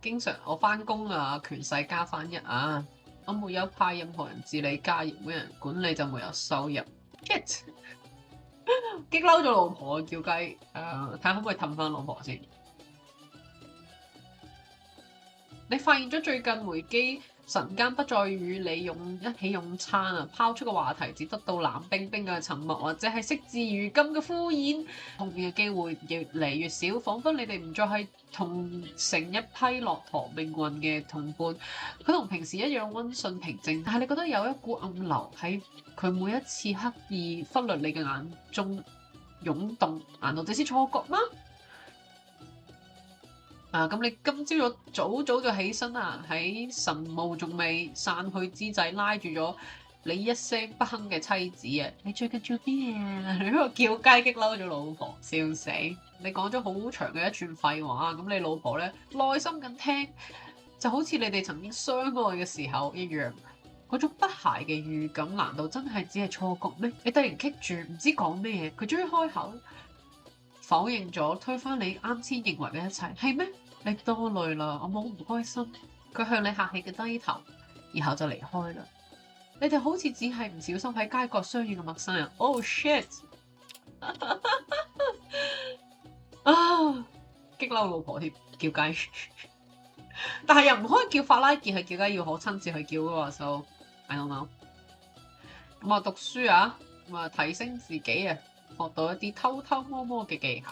經常我翻工啊，權勢加翻1啊。我沒有派任何人治理家業，沒人管理就沒有收入。Shit！ 激嬲咗老婆叫雞，睇下可唔可以氹翻老婆先。你發現咗最近梅基晨間不再與你一起用餐啊，拋出個話題只得到冷冰冰嘅沉默，或者係惜字如金嘅敷衍。碰面嘅機會越嚟越少，彷彿你哋唔再係同成一批駱駝命運嘅同伴。佢同平時一樣溫順平靜，但係你覺得有一股暗流喺佢每一次刻意忽略你嘅眼中湧動。難道這是錯覺嗎？咁你今朝早就起身啊，喺神霧仲未散去之際，拉住咗你一聲不哼嘅妻子啊！你最近做咩啊？你喺度叫雞激嬲咗老婆，笑死！你講咗好長嘅一串廢話，咁你老婆咧耐心咁聽，就好似你哋曾經相愛嘅時候一樣。嗰種不諧嘅預感，難道真係只係錯覺咩？你突然棘住，唔知講咩嘢，佢終於開口否認咗，推翻你啱先認為嘅一切，係咩？你多慮啦，我冇唔開心。佢向你客氣嘅低頭，然後就離開啦。你哋好似只係唔小心喺街角相遇嘅陌生人。Oh shit！ 激嬲老婆添，叫雞。但係又唔可以叫法拉傑去叫雞，要我親自去叫嘅喎。So I don't know。咁啊，讀書啊，咁啊提升自己啊，學到一啲偷偷摸摸嘅技巧。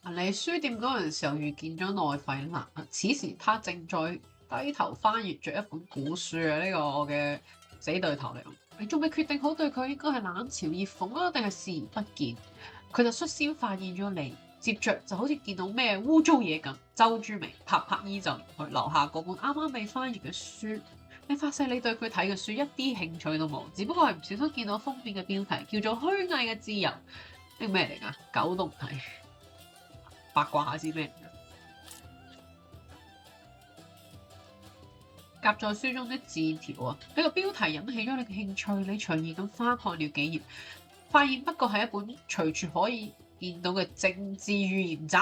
嚟書店嗰陣時候遇見咗內費男，此時他正在低頭翻閱着一本古書啊！呢個我嘅死對頭嚟，你仲未決定好對佢應該係冷嘲熱諷啊，定係視而不見？佢就率先發現咗你，接着就好似見到咩污糟嘢咁，皺住眉，拍拍衣就去留下嗰本啱啱未翻閱嘅書。你發誓你對佢睇嘅書一啲興趣都冇，只不過係唔小心見到封面嘅標題叫做虛偽嘅自由，呢個咩嚟㗎？狗都唔睇。八卦下先咩？夾在書中的字條啊！呢個標題引起咗你嘅興趣，你隨意咁翻看了幾頁，發現不過係一本隨處可以見到嘅政治預言集。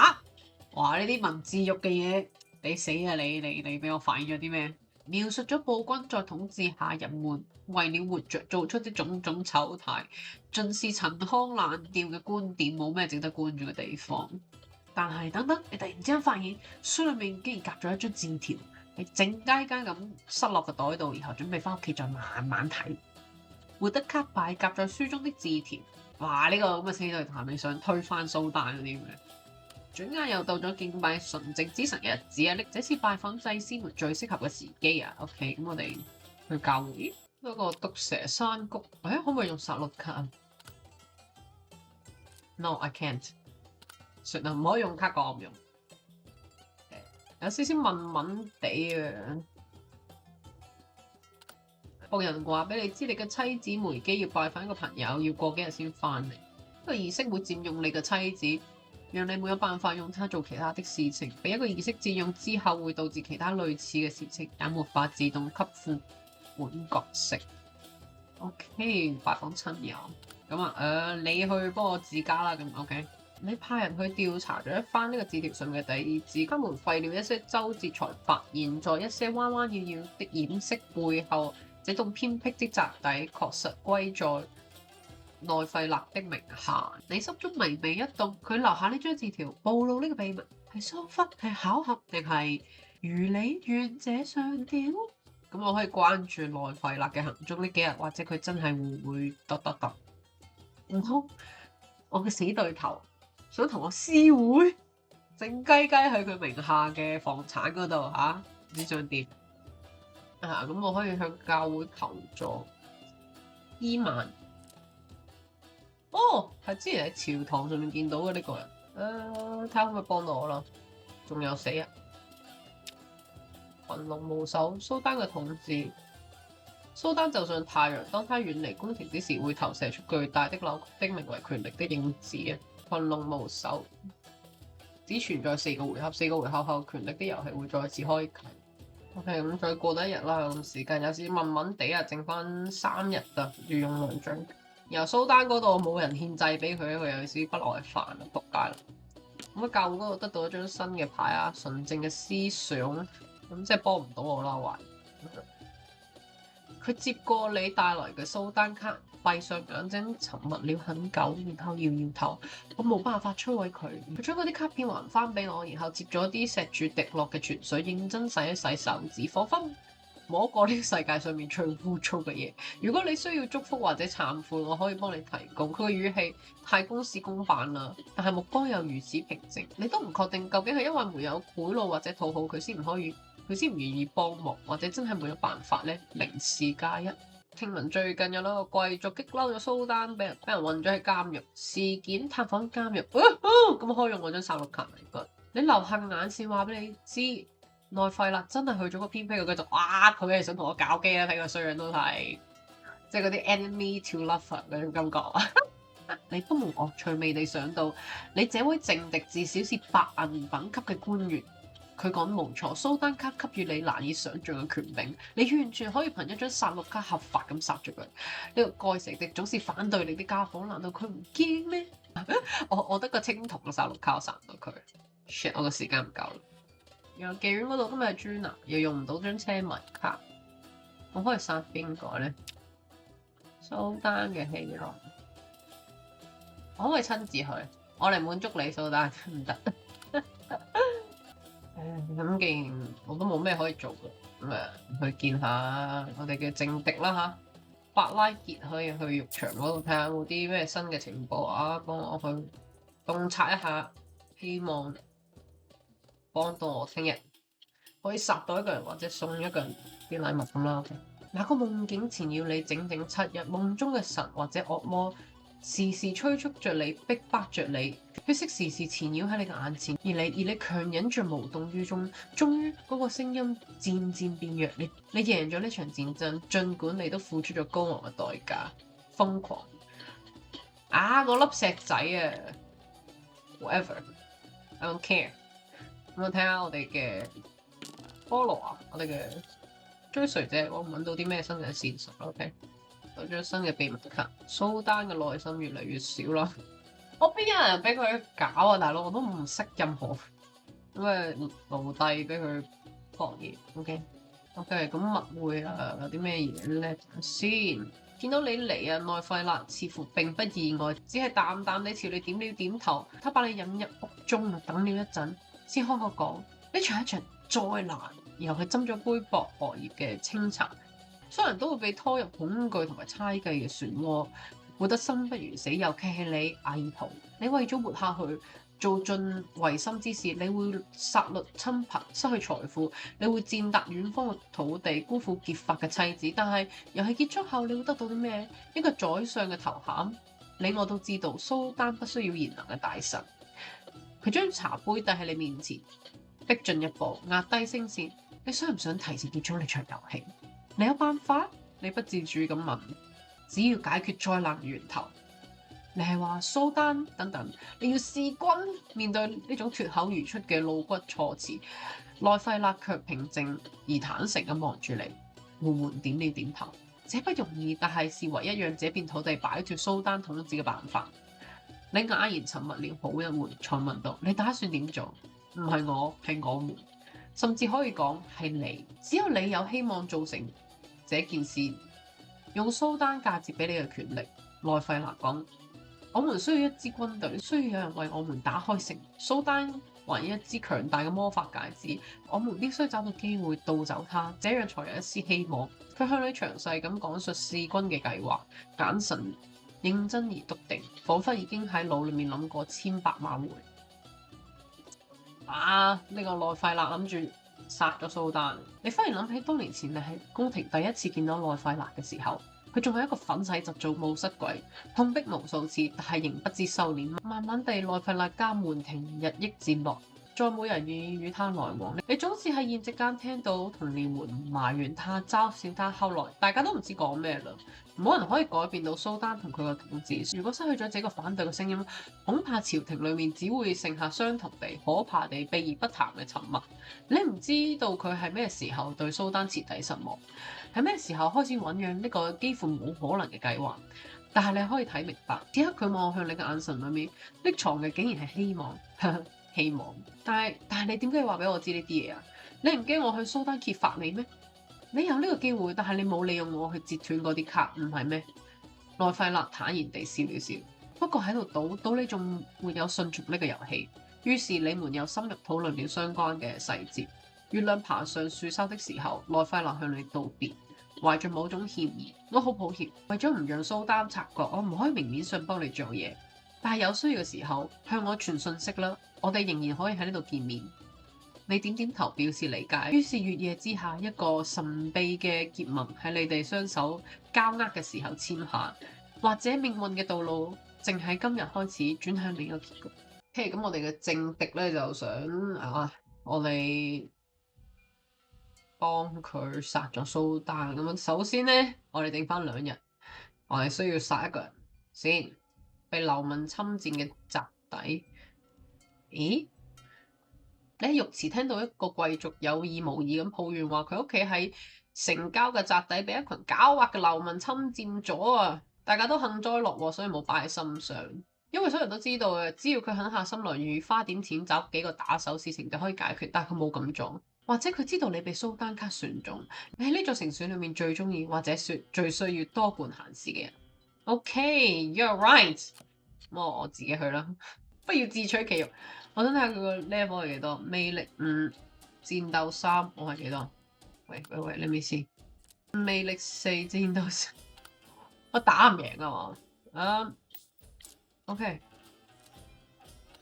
哇！呢啲文字獄嘅嘢，你死啊你俾我發現咗啲咩？描述咗暴君在統治下人們為了活着做出的種種醜態，盡是陳腔濫調嘅觀點，冇咩值得關注嘅地方。但係等等，你突然之間發現書裏面竟然夾咗一張字條，你靜雞雞咁塞落個袋度，然後準備翻屋企再慢慢睇。活得卡牌夾在書中的字條，哇！呢個咁嘅死對頭，你想推翻蘇丹嗰啲咩？轉眼又到咗敬拜純正之神嘅日子啊！這次拜訪祭司們最適合嘅時機啊！OK，咁我哋去教會嗰個毒蛇山谷，可唔可以用殺戮卡 ？No，I can't。算啦，唔可以用卡，講唔用。有少少悶悶地啊！僕人話俾你知，你嘅妻子梅基要拜訪一個朋友，要過幾日先翻嚟。呢個儀式會佔用你嘅妻子，讓你沒有辦法用它做其他的事情。被一個儀式佔用之後，會導致其他類似嘅事情，也沒法自動給付本角色。OK，拜訪親友咁啊，你去幫我自家啦。咁 OK。你派人去調查咗一番呢個字條上嘅底字，他們費了一些周折，才發現在一些彎彎繞繞的掩飾背後，這棟偏僻的宅邸確實歸在內費勒的名下。你心中微微一動，佢留下呢張字條，暴露呢個秘密係疏忽、係巧合，定係如你願者上吊？咁我可以關注內費勒嘅行蹤呢幾日，或者佢真係會唔通我嘅死對頭想同我私會，靜雞雞喺佢名下嘅房產嗰度嚇，唔知想點啊？咁我可以向教會求助。伊曼，係之前喺朝堂上面見到嘅呢個人，睇下可唔可以幫到我啦？仲有死人，群龍無首，蘇丹嘅統治。蘇丹就像太陽，當他遠離宮廷之時，會投射出巨大的扭曲的名為權力的影子啊！群龍無首，只存在4個回合，4個回合後，權力的遊戲會再次開啟。OK，咁再過多1日啦，咁時間有時悶悶地啊，剩翻3日啊，要用2張。由蘇丹嗰度冇人獻祭俾佢，佢有時不耐煩啊，仆街啦。咁喺教會嗰度得到一張新嘅牌啊，純正嘅思想，咁即係幫唔到我啦，懷疑。佢接過你帶來嘅蘇丹卡，閉上眼睛，沉默了很久，然後搖搖頭。我冇辦法摧毀佢。佢將嗰啲卡片還翻俾我，然後接咗啲石柱滴落嘅泉水，認真洗一洗手指，彷彿摸過呢個世界上面最污糟嘅嘢。如果你需要祝福或者懺悔，我可以幫你提供。佢嘅語氣太公事公辦啦，但係目光又如此平靜。你都唔確定究竟係因為沒有賄賂或者討好佢先唔願意幫忙，或者真係冇辦法呢？0+1。聽聞最近有兩個貴族激嬲咗蘇丹，俾人韞咗喺監獄。事件探訪監獄，咁可以用我張殺戮卡嚟。你留下眼線話俾你知，內費勒真係去咗個偏僻嘅繼續，哇！佢係想同我搞基啊！睇個衰樣都係，即係嗰啲 enemy to lover 嗰種感覺啊！你不無惡趣味地想到，你這位政敵至少是白銀品級嘅官員。佢講冇錯，蘇丹卡給予你難以想像嘅權柄，你完全可以憑一張殺戮卡合法咁殺咗佢。呢個該死的總是反對你啲家伙，難道佢唔驚咩？我得個青銅嘅殺戮卡，我殺唔到佢。shit， 我個時間唔夠啦。然後妓院嗰度今日係豬男，又用唔到張車迷卡，我可以殺邊個咧？蘇丹嘅戲咯，我可唔可以親自去？我嚟滿足你，蘇丹唔得。咁既然我都冇咩可以做嘅，咁去見下我哋嘅政敵啦嚇。巴拉傑可以去獄場嗰度睇下有冇啲咩新嘅情報啊，幫我去洞察一下，希望幫到我聽日可以殺到一個人或者送一個人啲禮物咁啦。那個夢境纏繞你整整7日，夢中嘅神或者惡魔時時催促着你，逼迫着你，血色時時纏繞喺你嘅眼前，而你強忍着無動於衷。終於嗰個聲音漸漸變弱，你贏咗呢場戰爭，儘管你都付出咗高昂嘅代價。瘋狂啊！嗰粒石仔啊 ，whatever，I don't care。咁我睇下我哋嘅 follow 啊，我哋嘅追隨者，我揾到啲咩新嘅線索 ？OK。有張新嘅秘密卡，蘇丹嘅內心越嚟越少啦。我邊有人俾佢搞啊，大佬，我都唔識任何咁嘅奴隸俾佢博嘢。OK， OK，咁密會有啲咩嘢咧？先見到你嚟啊，內費勒似乎並不意外，只係淡淡地朝你點了點頭。他把你引入屋中啊，等了一陣，先開口講：呢場係一場災難。然後佢斟咗杯薄荷葉嘅清茶。所有人都會被拖入恐懼同埋猜忌嘅漩渦，活得生不如死。尤其係你阿爾圖，你為咗活下去，做盡違心之事，你會殺戮親朋，失去財富，你會踐踏遠方嘅土地，辜負結髮嘅妻子。但係遊戲結束後，你會得到啲咩？一個宰相嘅頭銜。你我都知道，蘇丹不需要賢能嘅大臣。佢將茶杯遞喺你面前，逼進一步，壓低聲線：你想唔想提前結束呢場遊戲？你有辦法？你不自主咁問。只要解決災難源頭。你係話蘇丹等等，你要弒君？面對呢種脫口而出嘅露骨措辭，內費勒卻平靜而坦誠咁望住你，緩緩點了點頭。這不容易，但係是唯一讓這片土地擺脫蘇丹統治嘅辦法。你啞然沉默了好一會，才問道：你打算點做？唔係我，係我們，甚至可以講係你。只有你有希望做成這件事，用蘇丹嫁接俾你嘅權力。內費勒講：我們需要一支軍隊，需要有人為我們打開城。蘇丹還有一支強大嘅魔法戒指，我們必須找到機會盜走它，這樣才有一絲希望。佢向你詳細咁講述弒君嘅計劃，眼神認真而篤定，彷彿已經喺腦裏面諗過千百萬回。呢個內費勒諗住殺咗蘇丹。你忽然諗起多年前你喺宮廷第一次見到內費勒嘅時候，佢仲係一個憤世嫉俗冒失鬼，痛逼無數次，但係仍不知收斂。慢慢地，內費勒家門庭日益漸落，再冇人願意與他來往。你總是喺宴席間聽到同僚們埋怨他、嘲笑他。後來大家都唔知講咩啦，冇人可以改變到蘇丹同佢嘅統治。如果失去咗這個反對嘅聲音，恐怕朝廷裏面只會剩下相同地可怕地避而不談嘅沉默。你唔知道佢係咩時候對蘇丹徹底失望，係咩時候開始醞釀呢個幾乎冇可能嘅計劃。但係你可以睇明白，此刻佢望向你嘅眼神裏面匿藏嘅竟然係希望。希望，但係你點解要話俾我知呢啲嘢啊？你唔驚我去蘇丹揭發你咩？你有呢個機會，但係你冇利用我去截斷嗰啲卡，唔係咩？內費勒坦然地笑了笑，不過喺度賭你仲沒有順從呢個遊戲。於是你們又深入討論了相關嘅細節。月亮爬上樹梢的時候，內費勒向你道別，懷着某種歉意：我好抱歉，為咗唔讓蘇丹察覺，我唔可以明面上幫你做嘢。但係有需要嘅時候，向我傳信息啦，我哋仍然可以喺呢度見面。你點點頭表示理解。於是月夜之下，一個神秘嘅結盟喺你哋雙手交握嘅時候簽下，或者命運嘅道路正喺今日開始轉向另一個結局。OK，咁我哋嘅政敵咧就想我哋幫佢殺咗蘇丹。咁首先咧，我哋定翻2日，我哋需要殺一個人先。被流民侵佔嘅宅邸。咦？你喺浴池聽到一個貴族有意無意咁抱怨話，佢屋企喺城郊嘅宅邸俾一群狡猾嘅流民侵佔咗啊！大家都幸災樂禍，所以冇擺喺心上。因為所有人都知道嘅，只要佢肯下心來，願意花點錢找幾個打手，事情就可以解決。但係佢冇咁做，或者佢知道你被蘇丹卡選中，你喺呢座城市裏面最中意，或者說最需要多管閒事嘅人。OK，you're right。咁我自己去啦，不要自取其辱。我想睇下佢個 level 係幾多，魅力5，戰鬥3，我係幾多？喂，let me see。魅力4，戰鬥3，我打唔贏啊嘛。OK，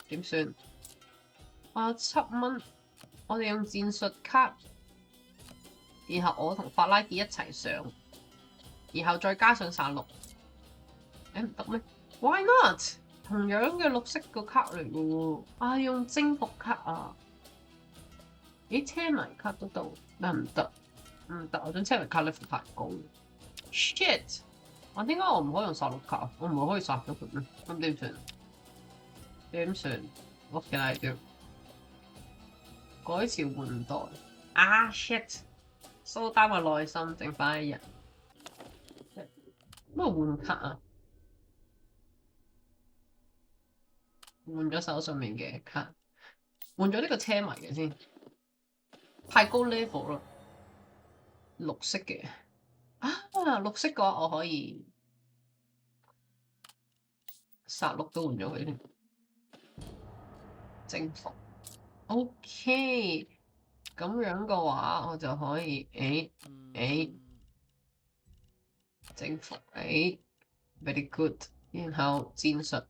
點算？我有7蚊，我哋用戰術卡，然後我同法拉傑一齊上，然後再加上殺戮。唔得咩？Why not？同樣嘅綠色個卡嚟嘅喎，用征服卡啊！咦，車迷卡都到，但唔得，我張車迷卡 level 太高。Shit！點解我唔可以用殺戮卡？我唔可以殺咗佢咩？咁點算？點算？What can I do？改朝換代。shit！蘇丹嘅內心剩翻1日。乜換卡啊？換咗手上面嘅卡，換咗呢個車迷嘅先，太高 level 啦。綠色嘅綠色嘅話，我可以殺戮都換咗佢先。征服 OK，咁樣嘅話我就可以征服very good， 然後戰術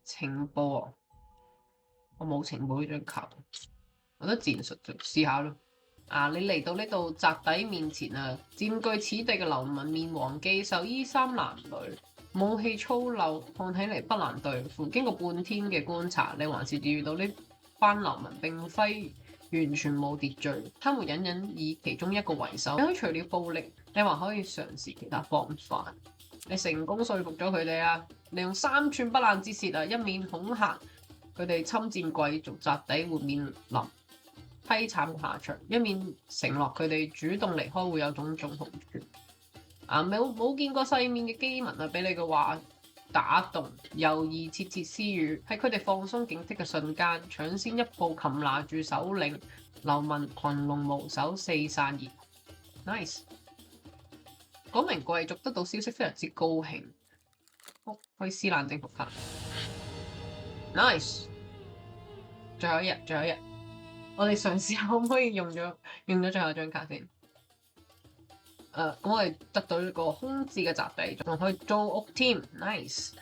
情報我冇情報呢張卡，我覺得戰術就試下咯。你嚟到呢度宅邸面前啊，佔據此地嘅流民面黃肌瘦，衣衫襤褸，武器粗陋，看起嚟不難對付。經過半天嘅觀察，你還是遇到呢班流民並非完全冇秩序，他們隱隱以其中一個為首。你可以除了暴力，你還可以嘗試其他方法。你成功說服咗佢哋啊！利用三寸不爛之舌啊，一面恐嚇佢哋侵佔貴族宅邸會面臨淒慘下場，一面承諾佢哋主動離開會有種種好處。冇見過世面嘅基民啊，俾你嘅話打動，猶豫竊竊私語，喺佢哋放鬆警惕嘅瞬間，搶先一步擒拿住首領，流民群龍無首，四散而逃。Nice， 嗰名貴族得到消息非常之高興。可以撕爛征服卡。Nice， 最後一日。我哋嘗試下可唔可以用咗最後一張卡先。咁我哋得到一個空置嘅宅地，仲可以租屋添。Nice，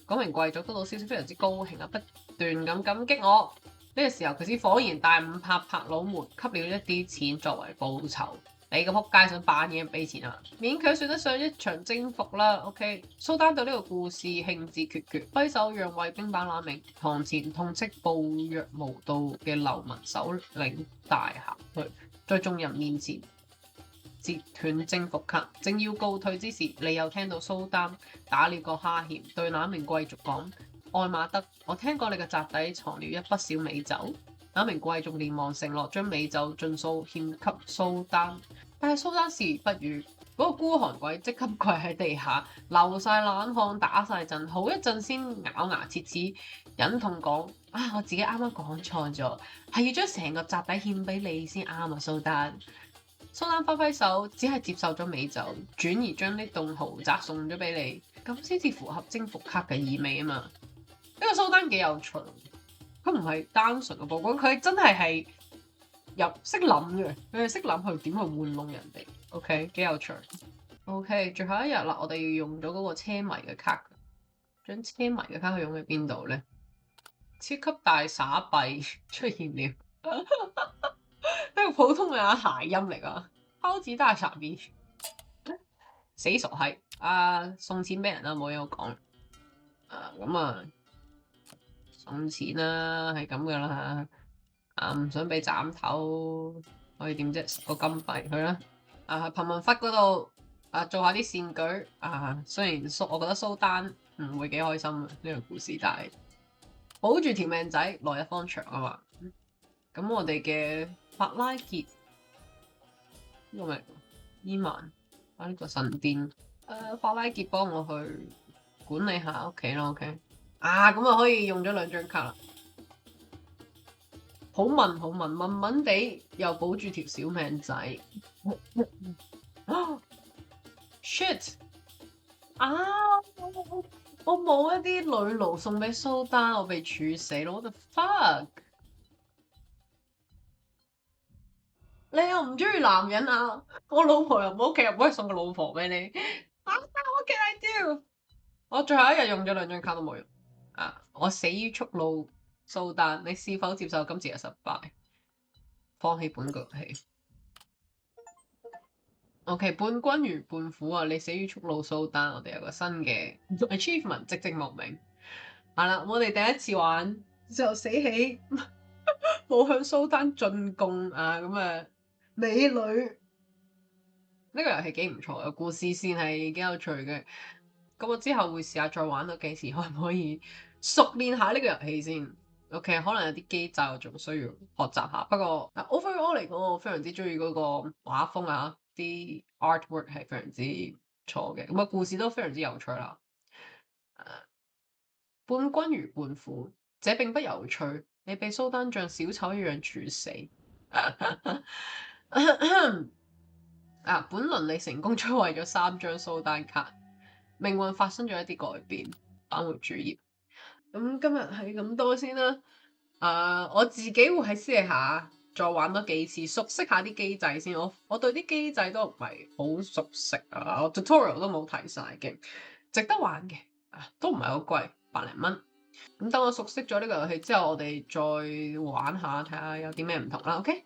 嗰名貴族得到消息非常之高興啊，不斷咁感激我。呢個時候佢先恍然大悟，拍腦門，給了一啲錢作為報酬。你個仆街想扮嘢俾錢啊？勉強算得上一場征服啦。OK， 蘇丹對呢個故事興致缺缺，揮手讓衛兵把那名堂前痛斥暴虐無道嘅流民首領帶下去，在眾人面前截斷征服卡。正要告退之時，你又聽到蘇丹打了個哈欠，對那名貴族講：愛馬德，我聽過你嘅宅邸藏了一不少美酒。那名貴族連忙承諾將美酒盡數獻給蘇丹，但係蘇丹視而不語。嗰個孤寒鬼即刻跪喺地下，流晒冷汗，打晒震，好一陣先咬牙切齒，忍痛講：我自己啱啱講錯咗，係要將成個宅邸獻俾你先啱啊！蘇丹揮揮手，只係接受咗美酒，轉而將呢棟豪宅送咗俾你，咁先至符合征服卡嘅意味啊嘛！呢個蘇丹幾有趣。佢唔係單純嘅曝光，佢真係識諗嘅，佢係識諗去點去玩弄人哋。OK， 幾有趣。OK， 最後一日啦，我哋要用咗嗰個車迷嘅卡，將車迷嘅卡去用喺邊度咧？超級大傻幣出現了，呢個普通嘅諧音嚟噶，超級大傻幣，死傻閪！送錢俾人啦，冇嘢好講。咁啊。送錢啦，係咁噶啦。唔想俾斬頭，可以點啫？10個金幣去啦。貧民窟嗰度做下啲善舉。雖然我覺得蘇丹唔會幾開心呢個故事，但係保住條命仔，來日方長啊嘛。咁我哋嘅法拉傑呢個咪伊曼呢個神殿。法拉傑幫我去管理下屋企咯。OK。咁可以用咗2張卡啦，好文地又保住條小命仔。shit！ 我冇一啲女奴送俾蘇丹，我被處死咯！ What the fuck！ 你又唔中意男人啊？我老婆又冇屋企，又唔可以送個老婆俾你。What can I do？ 我最後一日用咗2張卡都冇用。我死於速怒蘇丹，你是否接受今次嘅失敗？放棄本局戲。OK， 伴君如伴虎啊！你死於速怒蘇丹，我哋有個新嘅 achievement， 寂寂無名。係啦，我哋第一次玩就死起，冇向蘇丹進貢美女。呢個遊戲幾唔錯嘅，故事線係幾有趣嘅。咁我之後會試下再玩到幾時，可唔可以熟練下呢個遊戲先 ？OK， 可能有啲機制我仲需要學習下。不過 overall 嚟講，我非常之中意嗰個畫風啊，啲 artwork 係非常之錯嘅。咁故事都非常之有趣啦。伴君如伴虎，這並不有趣。你被蘇丹像小丑一樣處死。本輪你成功摧毀咗3張蘇丹卡，命運發生咗一啲改變，返回主頁。咁今日係咁多先啦。我自己會喺私底下再玩多幾次，熟悉下啲機制先。我對啲機制都唔係好熟悉啊，我 tutorial 都冇睇晒嘅，值得玩嘅都唔係好貴，百零蚊。咁等我熟悉咗呢個遊戲之後，我哋再玩下，睇下有啲咩唔同啦。OK。